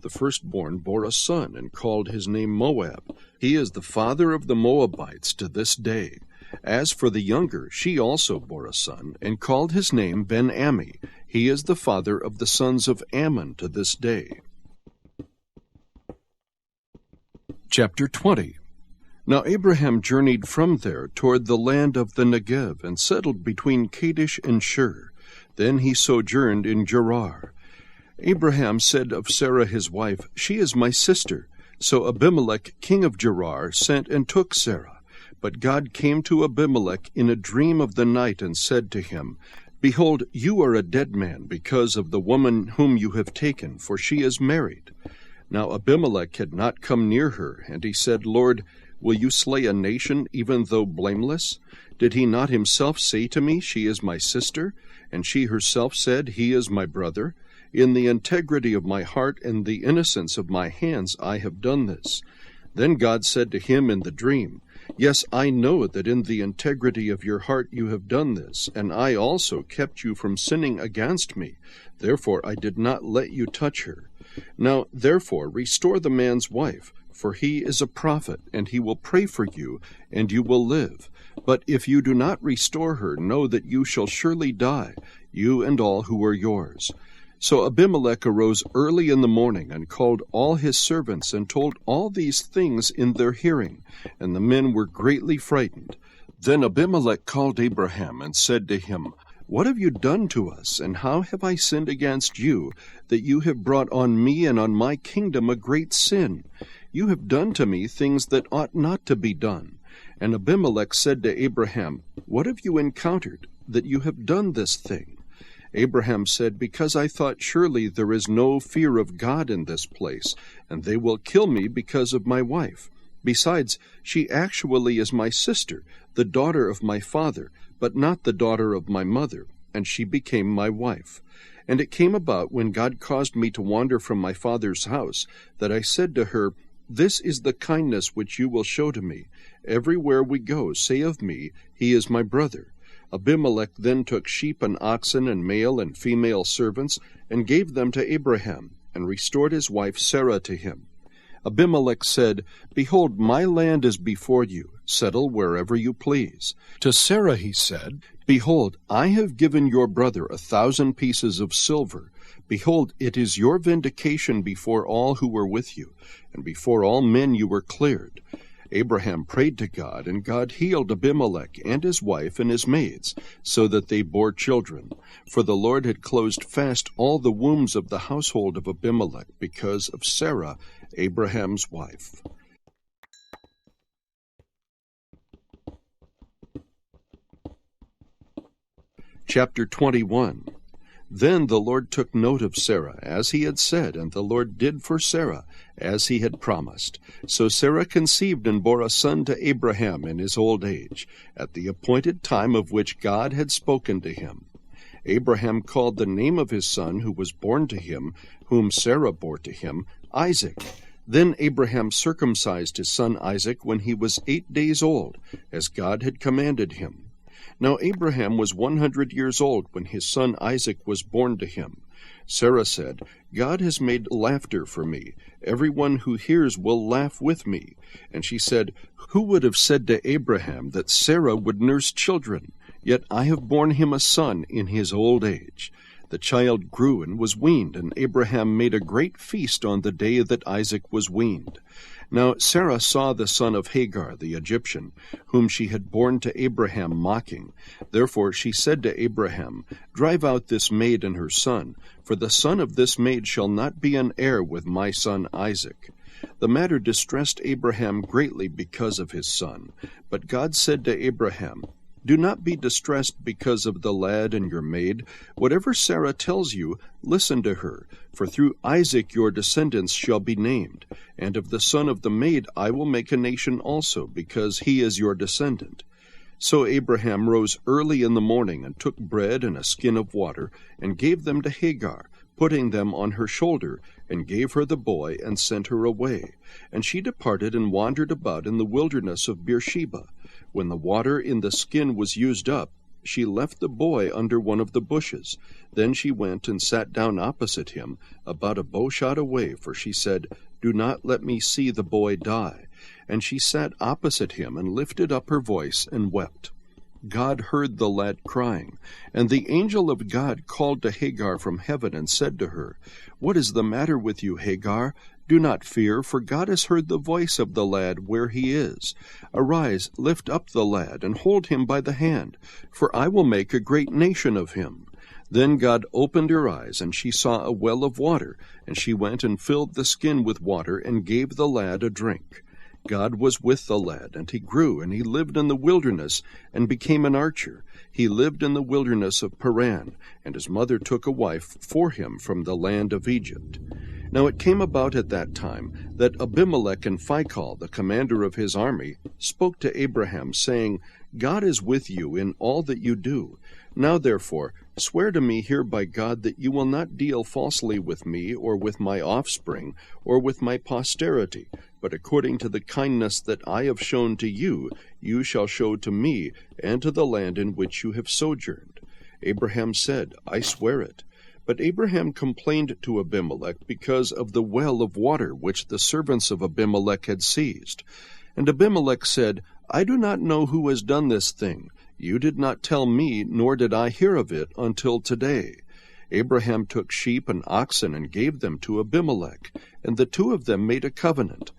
The firstborn bore a son, and called his name Moab. He is the father of the Moabites to this day. As for the younger, she also bore a son, and called his name Ben-Ammi. He is the father of the sons of Ammon to this day. Chapter 20. Now Abraham journeyed from there toward the land of the Negev, and settled between Kadesh and Shur. Then he sojourned in Gerar. Abraham said of Sarah his wife, "She is my sister." So Abimelech king of Gerar sent and took Sarah. But God came to Abimelech in a dream of the night, and said to him, "Behold, you are a dead man because of the woman whom you have taken, for she is married." Now Abimelech had not come near her, and he said, "Lord, will you slay a nation, even though blameless? Did he not himself say to me, 'She is my sister'? And she herself said, 'He is my brother'? In the integrity of my heart and the innocence of my hands I have done this." Then God said to him in the dream, "Yes, I know that in the integrity of your heart you have done this, and I also kept you from sinning against me. Therefore I did not let you touch her. Now therefore restore the man's wife, for he is a prophet, and he will pray for you, and you will live. But if you do not restore her, know that you shall surely die, you and all who are yours." So Abimelech arose early in the morning, and called all his servants, and told all these things in their hearing, and the men were greatly frightened. Then Abimelech called Abraham, and said to him, "What have you done to us, and how have I sinned against you, that you have brought on me and on my kingdom a great sin? You have done to me things that ought not to be done." And Abimelech said to Abraham, "What have you encountered, that you have done this thing?" Abraham said, "Because I thought surely there is no fear of God in this place, and they will kill me because of my wife. Besides, she actually is my sister, the daughter of my father, but not the daughter of my mother, and she became my wife. And it came about, when God caused me to wander from my father's house, that I said to her, "This is the kindness which you will show to me. Everywhere we go, say of me, He is my brother." Abimelech then took sheep and oxen and male and female servants, and gave them to Abraham, and restored his wife Sarah to him. Abimelech said, "Behold, my land is before you. Settle wherever you please." To Sarah he said, "Behold, I have given your brother 1,000 pieces of silver. Behold, it is your vindication before all who were with you, and before all men you were cleared." Abraham prayed to God, and God healed Abimelech and his wife and his maids, so that they bore children. For the Lord had closed fast all the wombs of the household of Abimelech because of Sarah, Abraham's wife. Chapter 21. Then the Lord took note of Sarah, as he had said, and the Lord did for Sarah, as he had promised. So Sarah conceived and bore a son to Abraham in his old age, at the appointed time of which God had spoken to him. Abraham called the name of his son who was born to him, whom Sarah bore to him, Isaac. Then Abraham circumcised his son Isaac when he was 8 days old, as God had commanded him. Now Abraham was 100 years old when his son Isaac was born to him. Sarah said, "God has made laughter for me. Everyone who hears will laugh with me." And she said, "Who would have said to Abraham that Sarah would nurse children? Yet I have borne him a son in his old age." The child grew and was weaned, and Abraham made a great feast on the day that Isaac was weaned. Now Sarah saw the son of Hagar the Egyptian, whom she had borne to Abraham mocking. Therefore she said to Abraham, "Drive out this maid and her son, for the son of this maid shall not be an heir with my son Isaac." The matter distressed Abraham greatly because of his son. But God said to Abraham, "Do not be distressed because of the lad and your maid. Whatever Sarah tells you, listen to her, for through Isaac your descendants shall be named. And of the son of the maid I will make a nation also, because he is your descendant." So Abraham rose early in the morning, and took bread and a skin of water, and gave them to Hagar, putting them on her shoulder, and gave her the boy, and sent her away. And she departed and wandered about in the wilderness of Beersheba. When the water in the skin was used up, she left the boy under one of the bushes. Then she went and sat down opposite him, about a bowshot away, for she said, "Do not let me see the boy die." And she sat opposite him, and lifted up her voice, and wept. God heard the lad crying, and the angel of God called to Hagar from heaven, and said to her, "What is the matter with you, Hagar? Do not fear, for God has heard the voice of the lad where he is. Arise, lift up the lad, and hold him by the hand, for I will make a great nation of him." Then God opened her eyes, and she saw a well of water, and she went and filled the skin with water, and gave the lad a drink. God was with the lad, and he grew, and he lived in the wilderness, and became an archer. He lived in the wilderness of Paran, and his mother took a wife for him from the land of Egypt. Now it came about at that time that Abimelech and Phicol, the commander of his army, spoke to Abraham, saying, "God is with you in all that you do. Now therefore swear to me here by God that you will not deal falsely with me, or with my offspring, or with my posterity, but according to the kindness that I have shown to you, you shall show to me, and to the land in which you have sojourned." Abraham said, "I swear it." But Abraham complained to Abimelech because of the well of water which the servants of Abimelech had seized. And Abimelech said, "I do not know who has done this thing. You did not tell me, nor did I hear of it until today." Abraham took sheep and oxen and gave them to Abimelech, and the two of them made a covenant.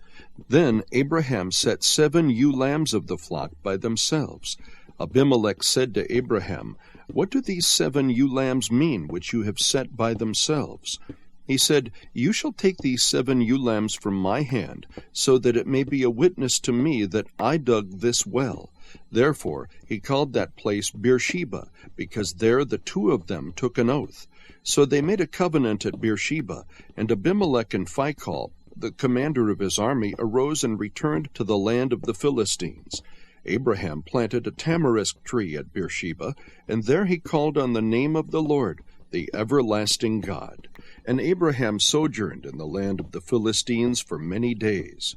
Then Abraham set 7 ewe lambs of the flock by themselves. Abimelech said to Abraham, "What do these 7 ewe lambs mean, which you have set by themselves?" He said, "You shall take these 7 ewe lambs from my hand, so that it may be a witness to me that I dug this well." Therefore he called that place Beersheba, because there the two of them took an oath. So they made a covenant at Beersheba, and Abimelech and Phicol, the commander of his army, arose and returned to the land of the Philistines. Abraham planted a tamarisk tree at Beersheba, and there he called on the name of the Lord. the everlasting God. And Abraham sojourned in the land of the Philistines for many days.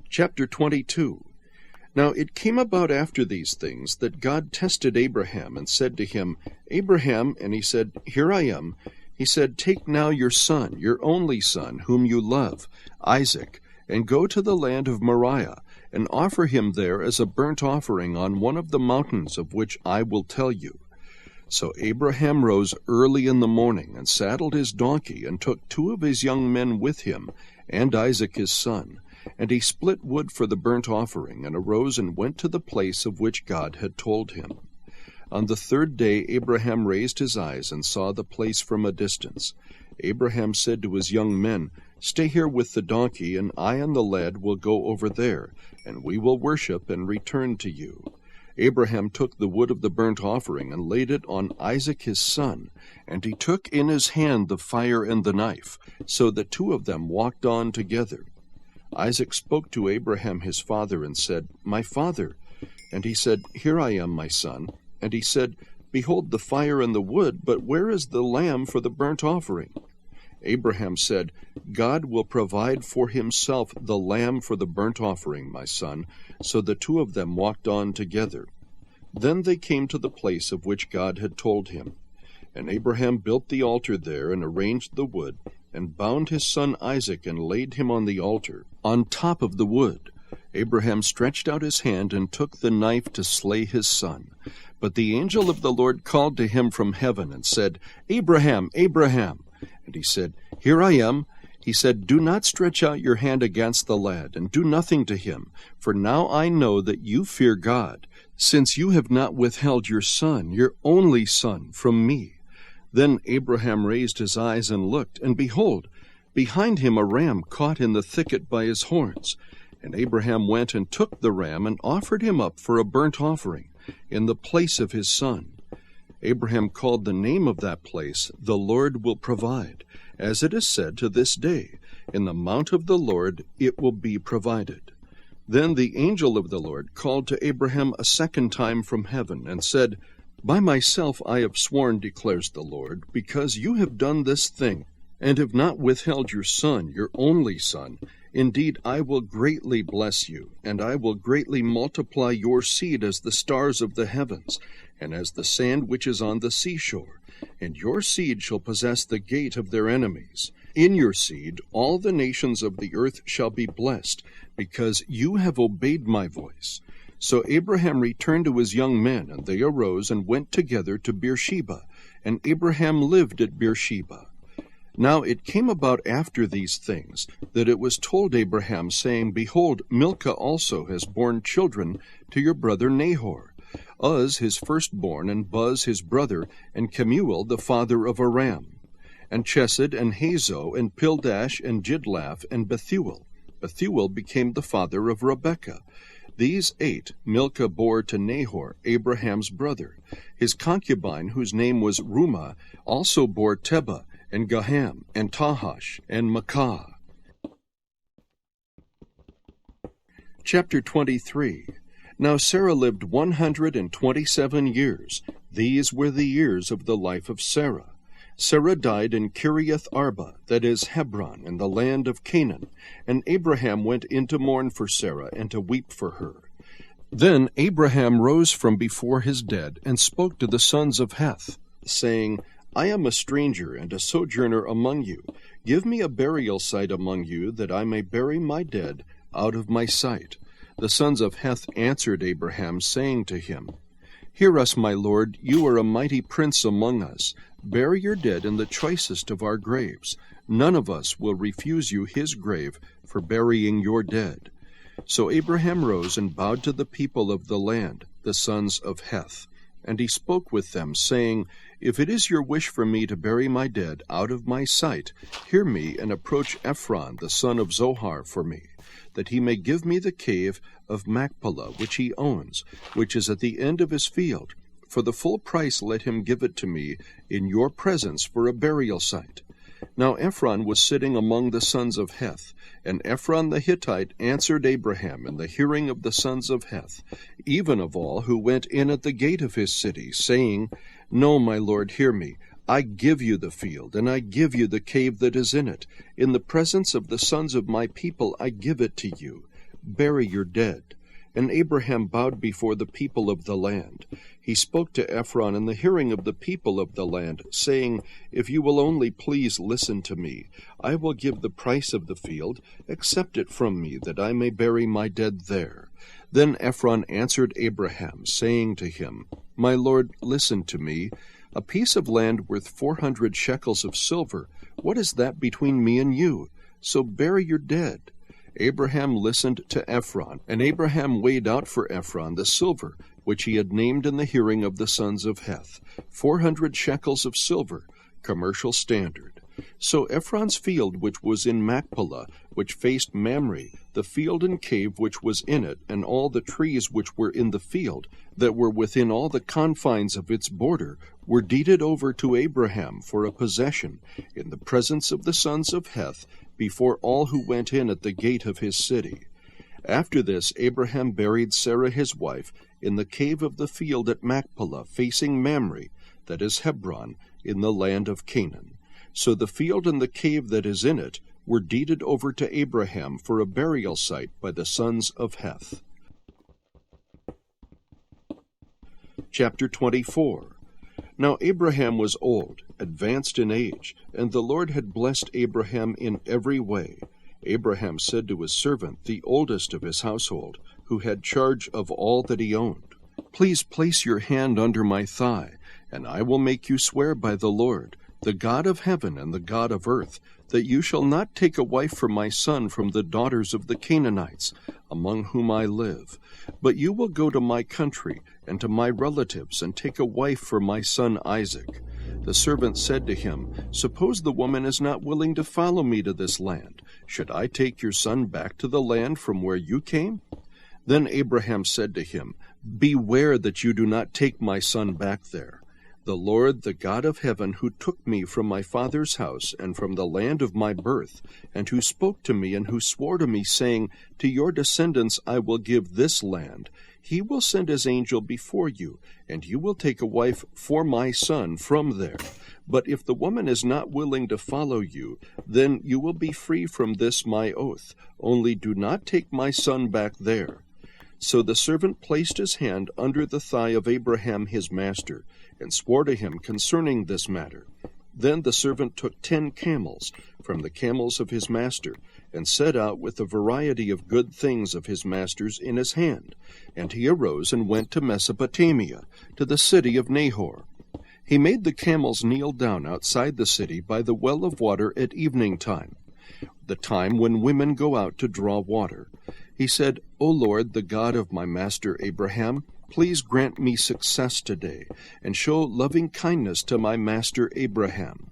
Chapter 22. Now it came about after these things that God tested Abraham and said to him, Abraham, and he said, Here I am. He said, Take now your son, your only son, whom you love, Isaac, and go to the land of Moriah, and offer him there as a burnt offering on one of the mountains of which I will tell you. So Abraham rose early in the morning, and saddled his donkey, and took 2 of his young men with him, and Isaac his son. And he split wood for the burnt offering, and arose and went to the place of which God had told him. On the 3rd day Abraham raised his eyes and saw the place from a distance. Abraham said to his young men, Stay here with the donkey, and I and the lad will go over there, and we will worship and return to you. Abraham took the wood of the burnt offering and laid it on Isaac his son, and he took in his hand the fire and the knife. So the 2 of them walked on together. Isaac spoke to Abraham his father and said, My father. And he said, Here I am, my son. And he said, Behold the fire and the wood, but where is the lamb for the burnt offering? Abraham said, God will provide for himself the lamb for the burnt offering, my son. So the 2 of them walked on together. Then they came to the place of which God had told him. And Abraham built the altar there, and arranged the wood, and bound his son Isaac, and laid him on the altar, on top of the wood. Abraham stretched out his hand, and took the knife to slay his son. But the angel of the Lord called to him from heaven, and said, Abraham, Abraham. And he said, Here I am. He said, Do not stretch out your hand against the lad, and do nothing to him, for now I know that you fear God, since you have not withheld your son, your only son, from me. Then Abraham raised his eyes and looked, and behold, behind him a ram caught in the thicket by his horns. And Abraham went and took the ram, and offered him up for a burnt offering in the place of his son. Abraham called the name of that place, The Lord will provide, as it is said to this day, In the mount of the Lord it will be provided. Then the angel of the Lord called to Abraham a second time from heaven, and said, By myself I have sworn, declares the Lord, because you have done this thing, and have not withheld your son, your only son. Indeed, I will greatly bless you, and I will greatly multiply your seed as the stars of the heavens, and as the sand which is on the seashore. And your seed shall possess the gate of their enemies. In your seed all the nations of the earth shall be blessed, because you have obeyed my voice. So Abraham returned to his young men, and they arose and went together to Beersheba, and Abraham lived at Beersheba. Now it came about after these things, that it was told Abraham, saying, Behold, Milcah also has borne children to your brother Nahor, Uz his firstborn, and Buz his brother, and Kemuel the father of Aram, and Chesed, and Hazo, and Pildash, and Jidlaph, and Bethuel. Bethuel became the father of Rebekah. These 8 Milcah bore to Nahor, Abraham's brother. His concubine, whose name was Rumah, also bore Tebah, and Gaham, and Tahash, and Makkah. Chapter 23. Now Sarah lived 127 years. These were the years of the life of Sarah. Sarah died in Kiriath Arba, that is Hebron, in the land of Canaan. And Abraham went in to mourn for Sarah, and to weep for her. Then Abraham rose from before his dead, and spoke to the sons of Heth, saying, I am a stranger and a sojourner among you. Give me a burial site among you, that I may bury my dead out of my sight. The sons of Heth answered Abraham, saying to him, Hear us, my lord, you are a mighty prince among us. Bury your dead in the choicest of our graves. None of us will refuse you his grave for burying your dead. So Abraham rose and bowed to the people of the land, the sons of Heth. And he spoke with them, saying, If it is your wish for me to bury my dead out of my sight, hear me, and approach Ephron the son of Zohar for me, that he may give me the cave of Machpelah, which he owns, which is at the end of his field. For the full price let him give it to me in your presence for a burial site. Now Ephron was sitting among the sons of Heth, and Ephron the Hittite answered Abraham in the hearing of the sons of Heth, even of all who went in at the gate of his city, saying, No, my lord, hear me. I give you the field, and I give you the cave that is in it. In the presence of the sons of my people I give it to you. Bury your dead. And Abraham bowed before the people of the land. He spoke to Ephron in the hearing of the people of the land, saying, If you will only please listen to me, I will give the price of the field. Accept it from me, that I may bury my dead there. Then Ephron answered Abraham, saying to him, My lord, listen to me. A piece of land worth 400 shekels of silver, what is that between me and you? So bury your dead. Abraham listened to Ephron, and Abraham weighed out for Ephron the silver, which he had named in the hearing of the sons of Heth, 400 shekels of silver, commercial standard. So Ephron's field which was in Machpelah, which faced Mamre, the field and cave which was in it, and all the trees which were in the field, that were within all the confines of its border, were deeded over to Abraham for a possession, in the presence of the sons of Heth, before all who went in at the gate of his city. After this Abraham buried Sarah his wife in the cave of the field at Machpelah, facing Mamre, that is Hebron, in the land of Canaan. So the field and the cave that is in it were deeded over to Abraham for a burial site by the sons of Heth. Chapter 24. Now Abraham was old, advanced in age, and the Lord had blessed Abraham in every way. Abraham said to his servant, the oldest of his household, who had charge of all that he owned, Please place your hand under my thigh, and I will make you swear by the Lord, the God of heaven and the God of earth, that you shall not take a wife for my son from the daughters of the Canaanites, among whom I live, but you will go to my country and to my relatives, and take a wife for my son Isaac. The servant said to him, Suppose the woman is not willing to follow me to this land. Should I take your son back to the land from where you came? Then Abraham said to him, Beware that you do not take my son back there. The Lord, the God of heaven, who took me from my father's house and from the land of my birth, and who spoke to me and who swore to me, saying, To your descendants I will give this land, he will send his angel before you, and you will take a wife for my son from there. But if the woman is not willing to follow you, then you will be free from this my oath. Only do not take my son back there. So the servant placed his hand under the thigh of Abraham his master, and swore to him concerning this matter. Then the servant took 10 camels from the camels of his master, and set out with a variety of good things of his master's in his hand. And he arose and went to Mesopotamia, to the city of Nahor. He made the camels kneel down outside the city by the well of water at evening time, the time when women go out to draw water. He said, O Lord, the God of my master Abraham, please grant me success today, and show loving kindness to my master Abraham.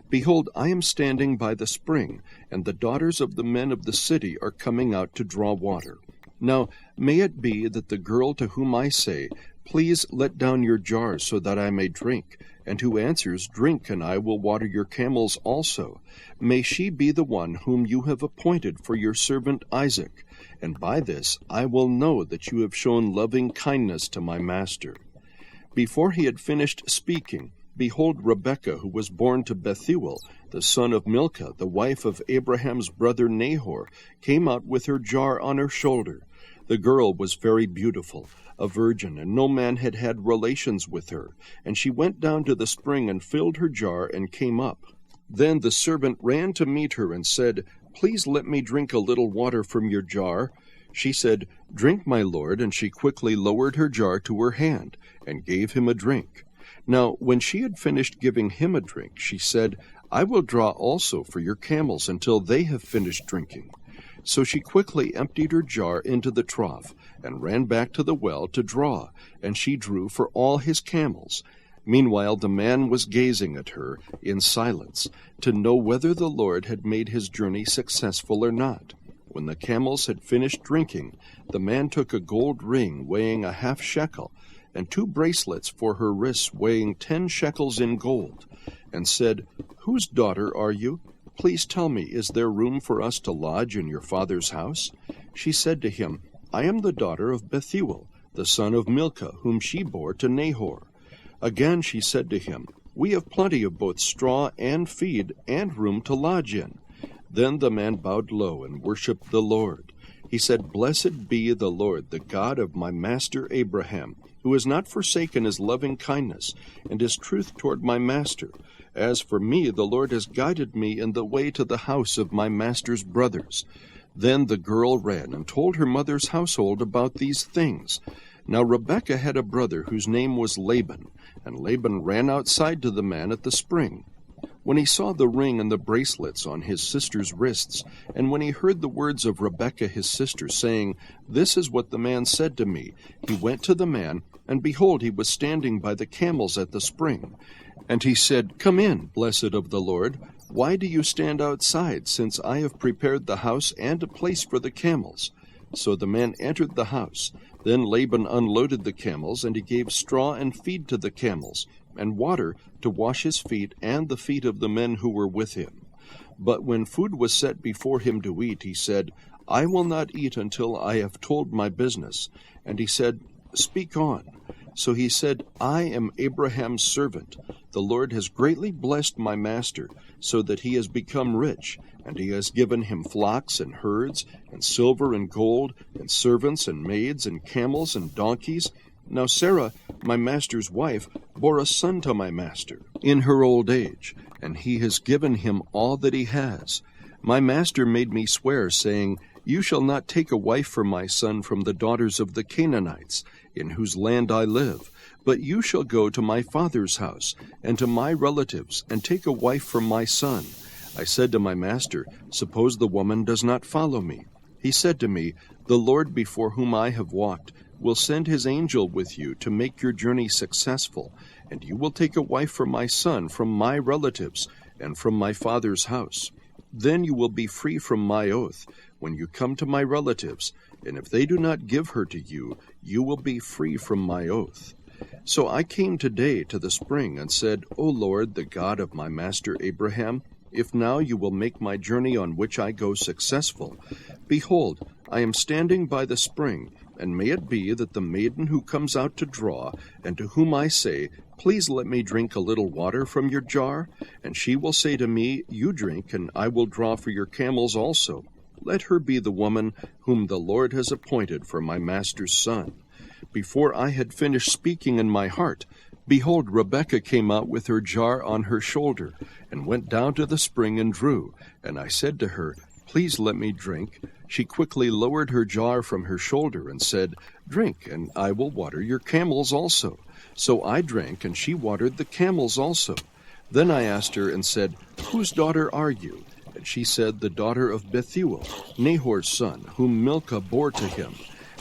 Behold, I am standing by the spring, and the daughters of the men of the city are coming out to draw water. Now may it be that the girl to whom I say, Please let down your jars so that I may drink, and who answers, Drink, and I will water your camels also, may she be the one whom you have appointed for your servant Isaac, and by this I will know that you have shown loving kindness to my master. Before he had finished speaking, behold, Rebekah, who was born to Bethuel, the son of Milcah, the wife of Abraham's brother Nahor, came out with her jar on her shoulder. The girl was very beautiful, a virgin, and no man had had relations with her. And she went down to the spring and filled her jar and came up. Then the servant ran to meet her and said, Please let me drink a little water from your jar. She said, Drink, my lord, and she quickly lowered her jar to her hand and gave him a drink. Now when she had finished giving him a drink, she said, I will draw also for your camels until they have finished drinking. So she quickly emptied her jar into the trough, and ran back to the well to draw, and she drew for all his camels. Meanwhile the man was gazing at her in silence, to know whether the Lord had made his journey successful or not. When the camels had finished drinking, the man took a gold ring weighing a half shekel, and 2 bracelets for her wrists weighing 10 shekels in gold. and said, "Whose daughter are you? Please tell me, is there room for us to lodge in your father's house?" She said to him, "I am the daughter of Bethuel, the son of Milcah, whom she bore to Nahor." Again she said to him, "We have plenty of both straw and feed, and room to lodge in." Then the man bowed low and worshipped the Lord. He said, "Blessed be the Lord, the God of my master Abraham, who has not forsaken his loving kindness and his truth toward my master. As for me, the Lord has guided me in the way to the house of my master's brothers." Then the girl ran and told her mother's household about these things. Now Rebekah had a brother whose name was Laban, and Laban ran outside to the man at the spring. When he saw the ring and the bracelets on his sister's wrists, and when he heard the words of Rebekah his sister, saying, "This is what the man said to me," he went to the man, and behold, he was standing by the camels at the spring. And he said, "Come in, blessed of the Lord. Why do you stand outside, since I have prepared the house and a place for the camels?" So the man entered the house. Then Laban unloaded the camels, and he gave straw and feed to the camels, and water to wash his feet and the feet of the men who were with him. But when food was set before him to eat, he said, "I will not eat until I have told my business." And he said, "Speak on." So he said, "I am Abraham's servant. The Lord has greatly blessed my master, so that he has become rich, and he has given him flocks and herds, and silver and gold, and servants and maids, and camels and donkeys. Now Sarah, my master's wife, bore a son to my master in her old age, and he has given him all that he has. My master made me swear, saying, 'You shall not take a wife for my son from the daughters of the Canaanites, in whose land I live, but you shall go to my father's house, and to my relatives, and take a wife for my son.' I said to my master, 'Suppose the woman does not follow me?' He said to me, 'The Lord before whom I have walked will send his angel with you to make your journey successful, and you will take a wife for my son from my relatives and from my father's house. Then you will be free from my oath when you come to my relatives, and if they do not give her to you, you will be free from my oath.' So I came today to the spring and said, 'O Lord, the God of my master Abraham, if now you will make my journey on which I go successful, behold, I am standing by the spring, and may it be that the maiden who comes out to draw, and to whom I say, "Please let me drink a little water from your jar," and she will say to me, "You drink, and I will draw for your camels also," let her be the woman whom the Lord has appointed for my master's son." Before I had finished speaking in my heart, behold, Rebekah came out with her jar on her shoulder, and went down to the spring and drew. And I said to her, "Please let me drink." She quickly lowered her jar from her shoulder and said, "Drink, and I will water your camels also." So I drank, and she watered the camels also. Then I asked her and said, "Whose daughter are you?" And she said, "The daughter of Bethuel, Nahor's son, whom Milcah bore to him."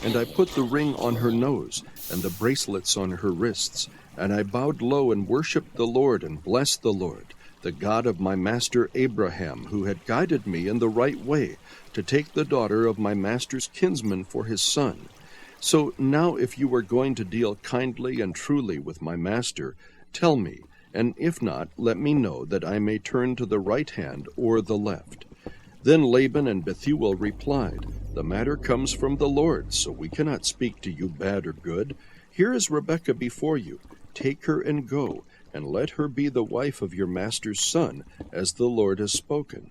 And I put the ring on her nose, and the bracelets on her wrists. And I bowed low and worshipped the Lord, and blessed the Lord, the God of my master Abraham, who had guided me in the right way, to take the daughter of my master's kinsman for his son. So now if you are going to deal kindly and truly with my master, tell me, and if not, let me know, that I may turn to the right hand or the left." Then Laban and Bethuel replied, "The matter comes from the Lord, so we cannot speak to you bad or good. Here is Rebekah before you. Take her and go, and let her be the wife of your master's son, as the Lord has spoken."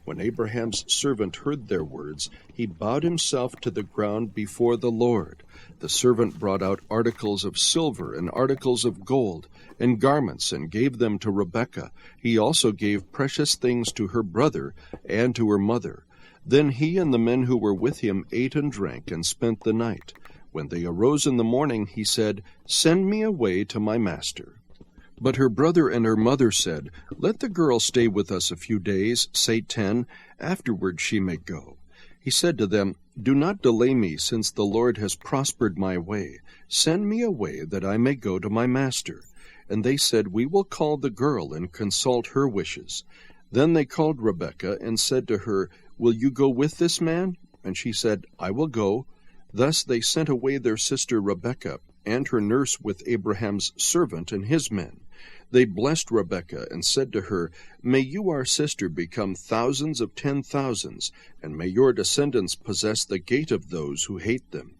When Abraham's servant heard their words, he bowed himself to the ground before the Lord. The servant brought out articles of silver and articles of gold, and garments, and gave them to Rebekah. He also gave precious things to her brother and to her mother. Then he and the men who were with him ate and drank, and spent the night. When they arose in the morning, he said, "Send me away to my master." But her brother and her mother said, "Let the girl stay with us a few days, say 10, afterward she may go." He said to them, "Do not delay me, since the Lord has prospered my way. Send me away, that I may go to my master." And they said, "We will call the girl and consult her wishes." Then they called Rebekah and said to her, "Will you go with this man?" And she said, "I will go." Thus they sent away their sister Rebekah and her nurse with Abraham's servant and his men. They blessed Rebekah and said to her, "May you, our sister, become thousands of 10,000s, and may your descendants possess the gate of those who hate them."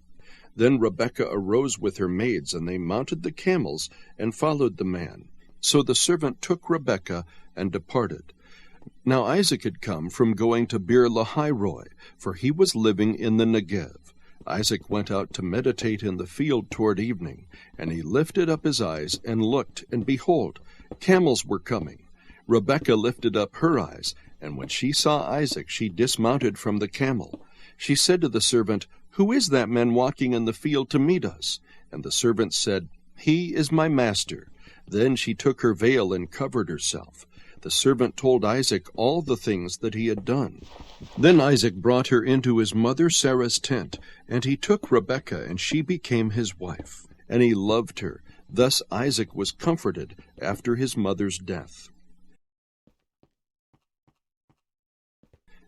Then Rebekah arose with her maids, and they mounted the camels and followed the man. So the servant took Rebekah and departed. Now Isaac had come from going to Beer-lahai-roi, for he was living in the Negev. Isaac went out to meditate in the field toward evening, and he lifted up his eyes and looked, and behold, camels were coming. Rebekah lifted up her eyes, and when she saw Isaac, she dismounted from the camel. She said to the servant, "Who is that man walking in the field to meet us?" And the servant said, "He is my master." Then she took her veil and covered herself. The servant told Isaac all the things that he had done. Then Isaac brought her into his mother Sarah's tent, and he took Rebekah, and she became his wife. And he loved her. Thus Isaac was comforted after his mother's death.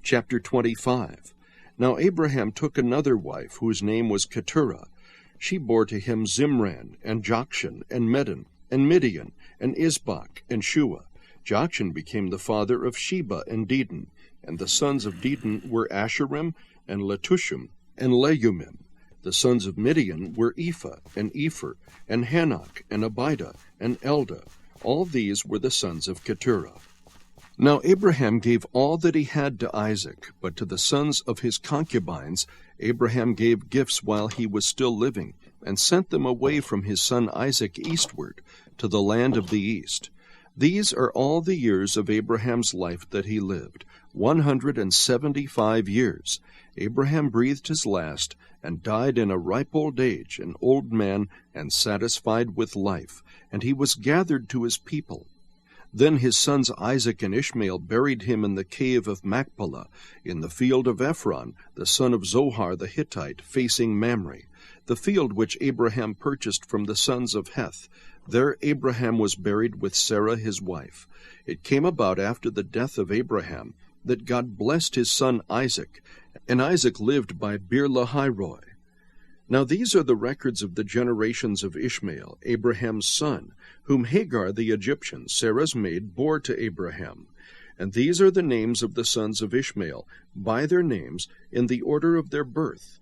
Chapter 25. Now Abraham took another wife, whose name was Keturah. She bore to him Zimran, and Jokshan, and Medan, and Midian, and Isbak, and Shua. Jokshan became the father of Sheba and Dedan, and the sons of Dedan were Asherim, and Letushim, and Leumim. The sons of Midian were Ephah, and Epher, and Hanok, and Abidah, and Eldah. All these were the sons of Keturah. Now Abraham gave all that he had to Isaac, but to the sons of his concubines Abraham gave gifts while he was still living, and sent them away from his son Isaac eastward, to the land of the east. These are all the years of Abraham's life that he lived, 175 years. Abraham breathed his last, and died in a ripe old age, an old man, and satisfied with life, and he was gathered to his people. Then his sons Isaac and Ishmael buried him in the cave of Machpelah, in the field of Ephron, the son of Zohar the Hittite, facing Mamre, the field which Abraham purchased from the sons of Heth. There Abraham was buried with Sarah his wife. It came about after the death of Abraham that God blessed his son Isaac, and Isaac lived by Beer-lahai-roi. Now these are the records of the generations of Ishmael, Abraham's son, whom Hagar the Egyptian, Sarah's maid, bore to Abraham. And these are the names of the sons of Ishmael, by their names, in the order of their birth: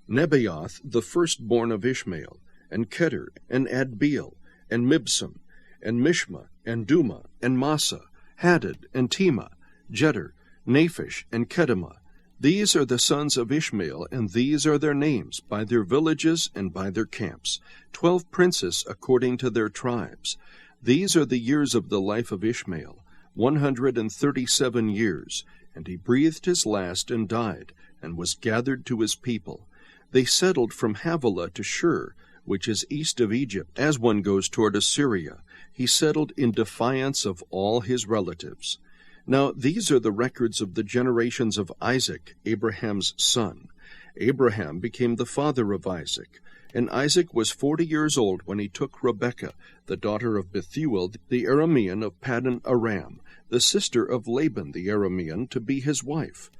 Nebaioth, the firstborn of Ishmael, and Ketur, and Adbeel, and Mibsam, and Mishma, and Duma, and Massa, Hadad, and Tema, Jeter, Naphish, and Kedemah. These are the sons of Ishmael, and these are their names, by their villages and by their camps, 12 princes according to their tribes. These are the years of the life of Ishmael, 137 years, and he breathed his last and died, and was gathered to his people. They settled from Havilah to Shur, which is east of Egypt, as one goes toward Assyria. He settled in defiance of all his relatives. Now these are the records of the generations of Isaac, Abraham's son. Abraham became the father of Isaac, and Isaac was 40 years old when he took Rebekah, the daughter of Bethuel the Aramean of Paddan Aram, the sister of Laban the Aramean, to be his wife.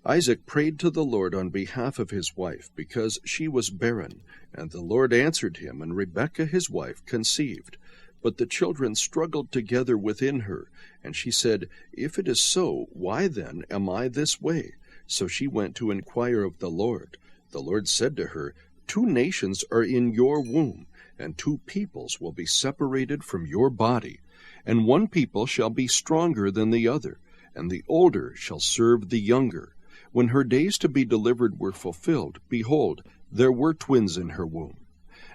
Isaac prayed to the Lord on behalf of his wife, because she was barren, and the Lord answered him, and Rebekah his wife conceived. But the children struggled together within her, and she said, "If it is so, why then am I this way?" So she went to inquire of the Lord. The Lord said to her, 2 nations are in your womb, and 2 peoples will be separated from your body, and one people shall be stronger than the other, and the older shall serve the younger. When her days to be delivered were fulfilled, behold, there were twins in her womb.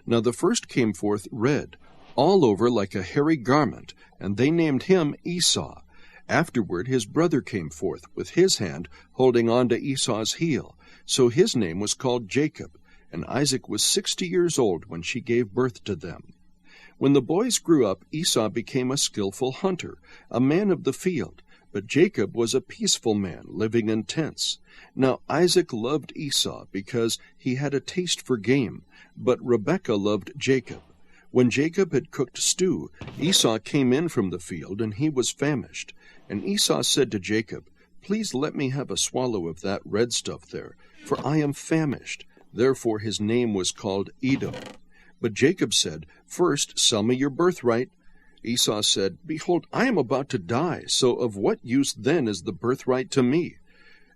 Now the first came forth red, all over like a hairy garment, and they named him Esau. Afterward his brother came forth, with his hand holding on to Esau's heel. So his name was called Jacob, and Isaac was 60 years old when she gave birth to them. When the boys grew up, Esau became a skillful hunter, a man of the field, but Jacob was a peaceful man, living in tents. Now Isaac loved Esau because he had a taste for game, but Rebekah loved Jacob. When Jacob had cooked stew, Esau came in from the field, and he was famished. And Esau said to Jacob, "Please let me have a swallow of that red stuff there, for I am famished." Therefore his name was called Edom. But Jacob said, "First sell me your birthright." Esau said, Behold, I am about to die, so of what use then is the birthright to me?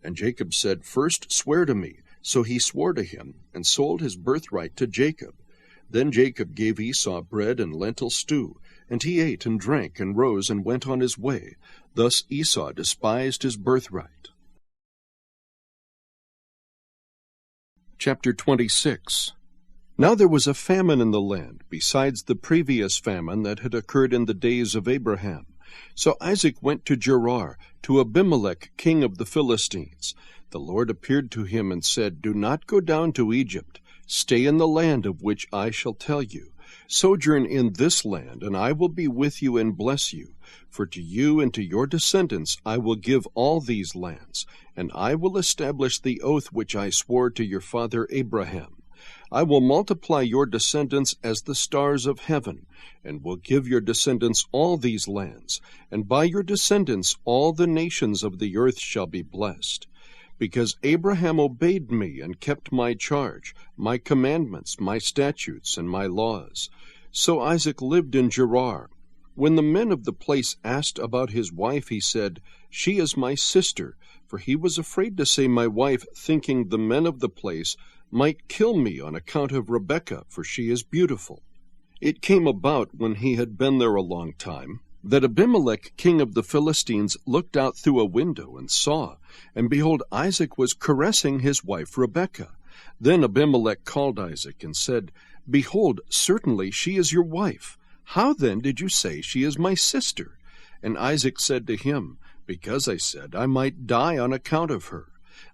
And Jacob said, First swear to me. So he swore to him, and sold his birthright to Jacob. Then Jacob gave Esau bread and lentil stew, and he ate and drank, and rose and went on his way. Thus Esau despised his birthright. Chapter 26. Now there was a famine in the land, besides the previous famine that had occurred in the days of Abraham. So Isaac went to Gerar, to Abimelech, king of the Philistines. The Lord appeared to him and said, Do not go down to Egypt. Stay in the land of which I shall tell you. Sojourn in this land, and I will be with you and bless you. For to you and to your descendants I will give all these lands, and I will establish the oath which I swore to your father Abraham. I will multiply your descendants as the stars of heaven, and will give your descendants all these lands, and by your descendants all the nations of the earth shall be blessed. Because Abraham obeyed me and kept my charge, my commandments, my statutes, and my laws. So Isaac lived in Gerar. When the men of the place asked about his wife, he said, She is my sister, for he was afraid to say my wife, thinking the men of the place might kill me on account of Rebekah, for she is beautiful. It came about, when he had been there a long time, that Abimelech, king of the Philistines, looked out through a window and saw, and behold, Isaac was caressing his wife Rebekah. Then Abimelech called Isaac and said, Behold, certainly she is your wife. How then did you say she is my sister? And Isaac said to him, Because I said I might die on account of her.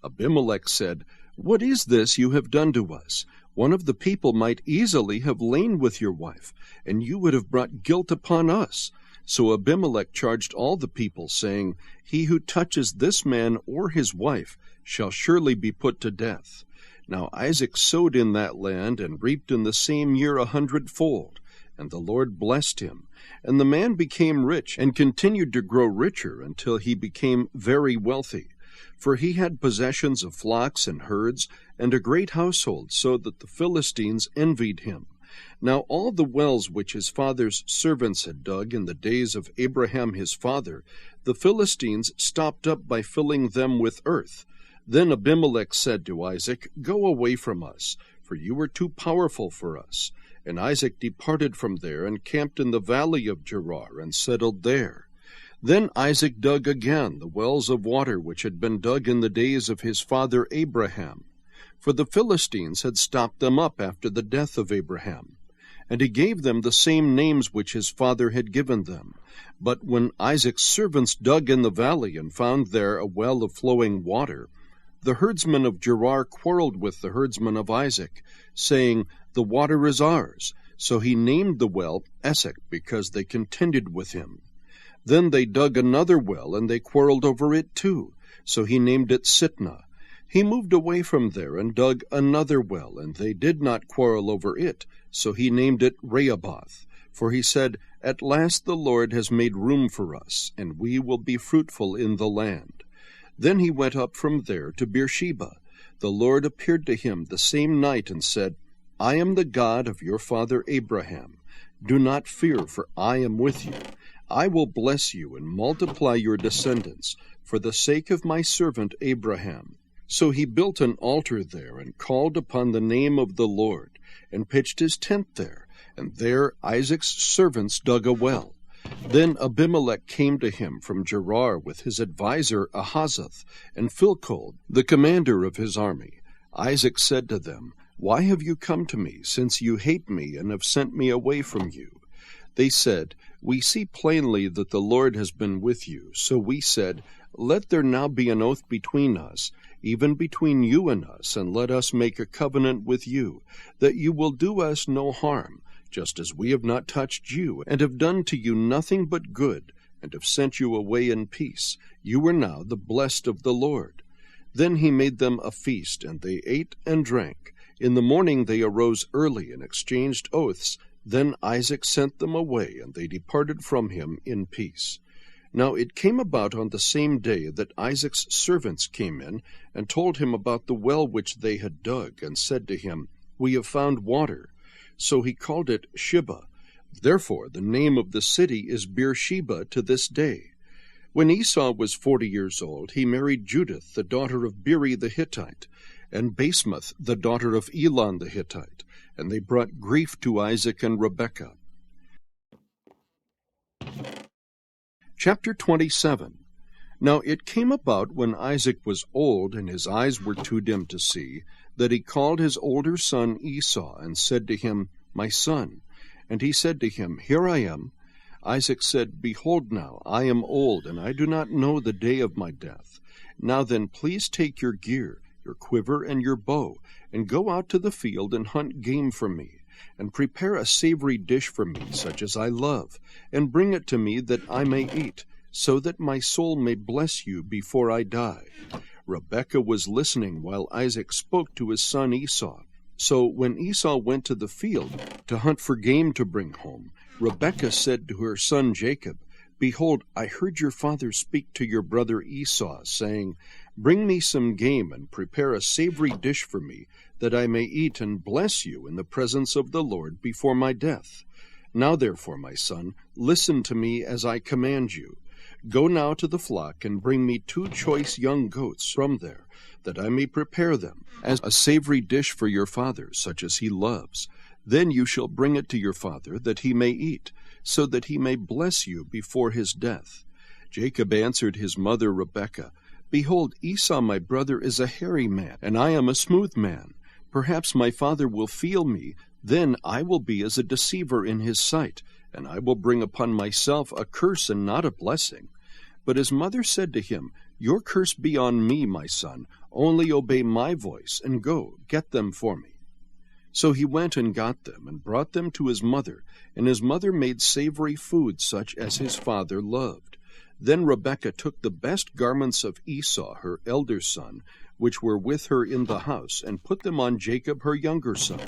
Abimelech said, What is this you have done to us? One of the people might easily have lain with your wife, and you would have brought guilt upon us. So Abimelech charged all the people, saying, He who touches this man or his wife shall surely be put to death. Now Isaac sowed in that land, and reaped in the same year 100-fold. And the Lord blessed him. And the man became rich, and continued to grow richer, until he became very wealthy. For he had possessions of flocks and herds, and a great household, so that the Philistines envied him. Now all the wells which his father's servants had dug in the days of Abraham his father, the Philistines stopped up by filling them with earth. Then Abimelech said to Isaac, Go away from us, for you are too powerful for us. And Isaac departed from there, and camped in the valley of Gerar, and settled there. Then Isaac dug again the wells of water which had been dug in the days of his father Abraham, for the Philistines had stopped them up after the death of Abraham. And he gave them the same names which his father had given them. But when Isaac's servants dug in the valley, and found there a well of flowing water, the herdsmen of Gerar quarreled with the herdsmen of Isaac, saying, The water is ours. So he named the well Esek, because they contended with him. Then they dug another well, and they quarreled over it too. So he named it Sitnah. He moved away from there, and dug another well, and they did not quarrel over it. So he named it Rehoboth. For he said, At last the Lord has made room for us, and we will be fruitful in the land. Then he went up from there to Beersheba. The Lord appeared to him the same night, and said, I am the God of your father Abraham. Do not fear, for I am with you. I will bless you and multiply your descendants, for the sake of my servant Abraham. So he built an altar there, and called upon the name of the Lord, and pitched his tent there, and there Isaac's servants dug a well. Then Abimelech came to him from Gerar with his adviser Ahazeth, and Philcol, the commander of his army. Isaac said to them, Why have you come to me, since you hate me and have sent me away from you? They said, We see plainly that the Lord has been with you. So we said, Let there now be an oath between us, even between you and us, and let us make a covenant with you, that you will do us no harm, just as we have not touched you, and have done to you nothing but good, and have sent you away in peace. You are now the blessed of the Lord. Then he made them a feast, and they ate and drank. In the morning they arose early and exchanged oaths. Then Isaac sent them away, and they departed from him in peace. Now it came about on the same day that Isaac's servants came in, and told him about the well which they had dug, and said to him, We have found water. So he called it Shibah. Therefore the name of the city is Beersheba to this day. When Esau was 40 years old, he married Judith, the daughter of Beeri the Hittite, and Basemath, the daughter of Elon the Hittite, and they brought grief to Isaac and Rebekah. Chapter 27. Now it came about when Isaac was old, and his eyes were too dim to see, that he called his older son Esau, and said to him, My son. And he said to him, Here I am. Isaac said, Behold now, I am old, and I do not know the day of my death. Now then, please take your gear, your quiver, and your bow, and go out to the field and hunt game for me, and prepare a savory dish for me, such as I love, and bring it to me that I may eat, so that my soul may bless you before I die. Rebekah was listening while Isaac spoke to his son Esau. So when Esau went to the field to hunt for game to bring home, Rebekah said to her son Jacob, Behold, I heard your father speak to your brother Esau, saying, Bring me some game and prepare a savory dish for me, that I may eat and bless you in the presence of the Lord before my death. Now therefore, my son, listen to me as I command you. Go now to the flock and bring me 2 choice young goats from there, that I may prepare them as a savory dish for your father, such as he loves. Then you shall bring it to your father, that he may eat, so that he may bless you before his death. Jacob answered his mother Rebekah, Behold, Esau my brother is a hairy man, and I am a smooth man. Perhaps my father will feel me, then I will be as a deceiver in his sight, and I will bring upon myself a curse and not a blessing. But his mother said to him, Your curse be on me, my son. Only obey my voice, and go, get them for me. So he went and got them, and brought them to his mother, and his mother made savory food such as his father loved. Then Rebekah took the best garments of Esau, her elder son, which were with her in the house, and put them on Jacob her younger son.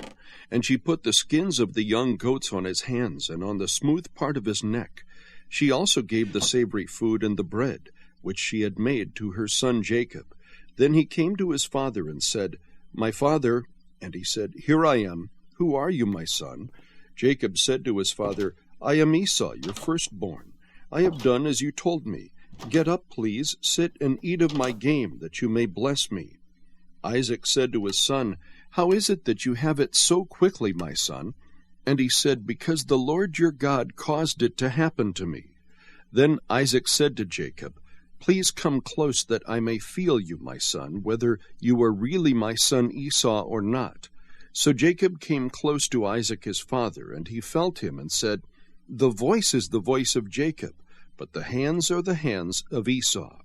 And she put the skins of the young goats on his hands, and on the smooth part of his neck. She also gave the savory food and the bread, which she had made, to her son Jacob. Then he came to his father and said, My father. And he said, Here I am. Who are you, my son? Jacob said to his father, I am Esau, your firstborn. I have done as you told me. Get up, please, sit and eat of my game, that you may bless me. Isaac said to his son, How is it that you have it so quickly, my son? And he said, Because the Lord your God caused it to happen to me. Then Isaac said to Jacob, Please come close, that I may feel you, my son, whether you are really my son Esau or not. So Jacob came close to Isaac his father, and he felt him, and said, The voice is the voice of Jacob, but the hands are the hands of Esau.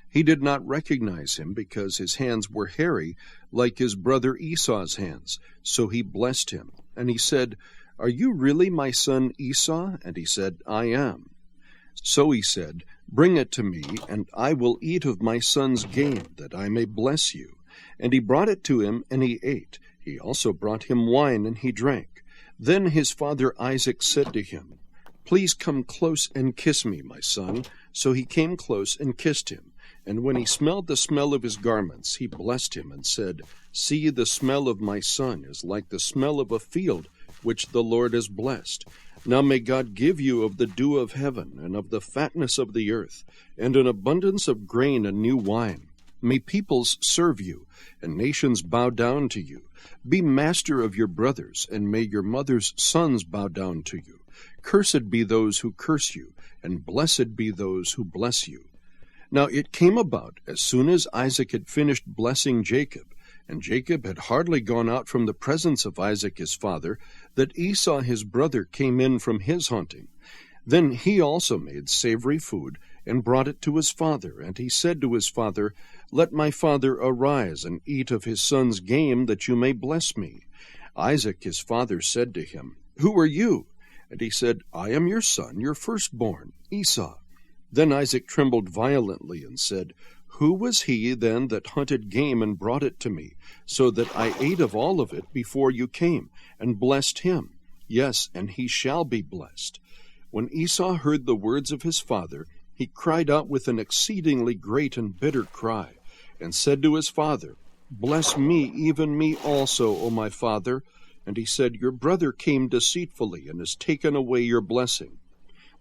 He did not recognize him, because his hands were hairy, like his brother Esau's hands. So he blessed him. And he said, Are you really my son Esau? And he said, I am. So he said, Bring it to me, and I will eat of my son's game, that I may bless you. And he brought it to him, and he ate. He also brought him wine, and he drank. Then his father Isaac said to him, Please come close and kiss me, my son. So he came close and kissed him. And when he smelled the smell of his garments, he blessed him, and said, See, the smell of my son is like the smell of a field which the Lord has blessed. Now may God give you of the dew of heaven, and of the fatness of the earth, and an abundance of grain and new wine. May peoples serve you, and nations bow down to you. Be master of your brothers, and may your mother's sons bow down to you. Cursed be those who curse you, and blessed be those who bless you. Now it came about, as soon as Isaac had finished blessing Jacob, and Jacob had hardly gone out from the presence of Isaac his father, that Esau his brother came in from his hunting. Then he also made savory food, and brought it to his father. And he said to his father, Let my father arise, and eat of his son's game, that you may bless me. Isaac his father said to him, Who are you? And he said, I am your son, your firstborn, Esau. Then Isaac trembled violently, and said, Who was he then that hunted game and brought it to me, so that I ate of all of it before you came, and blessed him? Yes, and he shall be blessed. When Esau heard the words of his father, he cried out with an exceedingly great and bitter cry, and said to his father, Bless me, even me also, O my father. And he said, Your brother came deceitfully, and has taken away your blessing.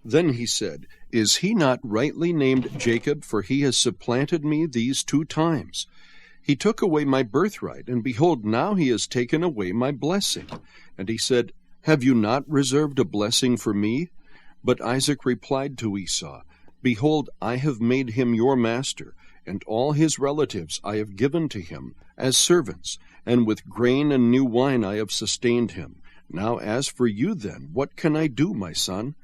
Then he said, Is he not rightly named Jacob? For he has supplanted me these 2 times. He took away my birthright, and behold, now he has taken away my blessing. And he said, Have you not reserved a blessing for me? But Isaac replied to Esau, Behold, I have made him your master, and all his relatives I have given to him as servants, and with grain and new wine I have sustained him. Now as for you then, what can I do, my son?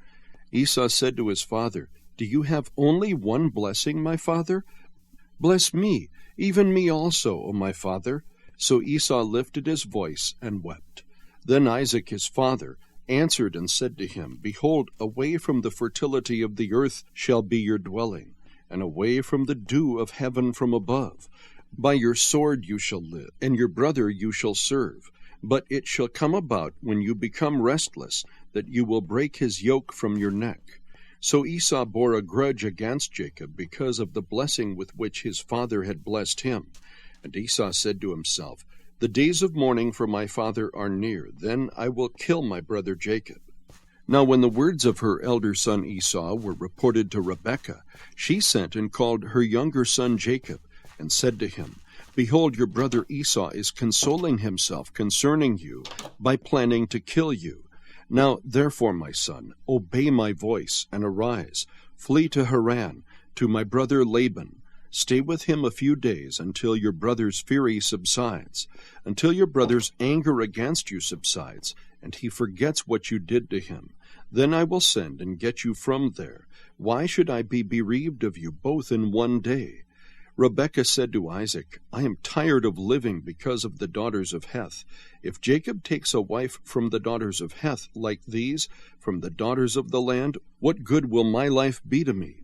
Esau said to his father, Do you have only one blessing, my father? Bless me, even me also, O my father. So Esau lifted his voice and wept. Then Isaac his father answered and said to him, Behold, away from the fertility of the earth shall be your dwelling, and away from the dew of heaven from above. By your sword you shall live, and your brother you shall serve. But it shall come about, when you become restless, that you will break his yoke from your neck. So Esau bore a grudge against Jacob because of the blessing with which his father had blessed him. And Esau said to himself, The days of mourning for my father are near, then I will kill my brother Jacob. Now when the words of her elder son Esau were reported to Rebekah, she sent and called her younger son Jacob, and said to him, Behold, your brother Esau is consoling himself concerning you by planning to kill you. Now therefore, my son, obey my voice, and arise, flee to Haran, to my brother Laban. Stay with him a few days until your brother's fury subsides, until your brother's anger against you subsides, and he forgets what you did to him. Then I will send and get you from there. Why should I be bereaved of you both in one day? Rebekah said to Isaac, I am tired of living because of the daughters of Heth. If Jacob takes a wife from the daughters of Heth like these, from the daughters of the land, what good will my life be to me?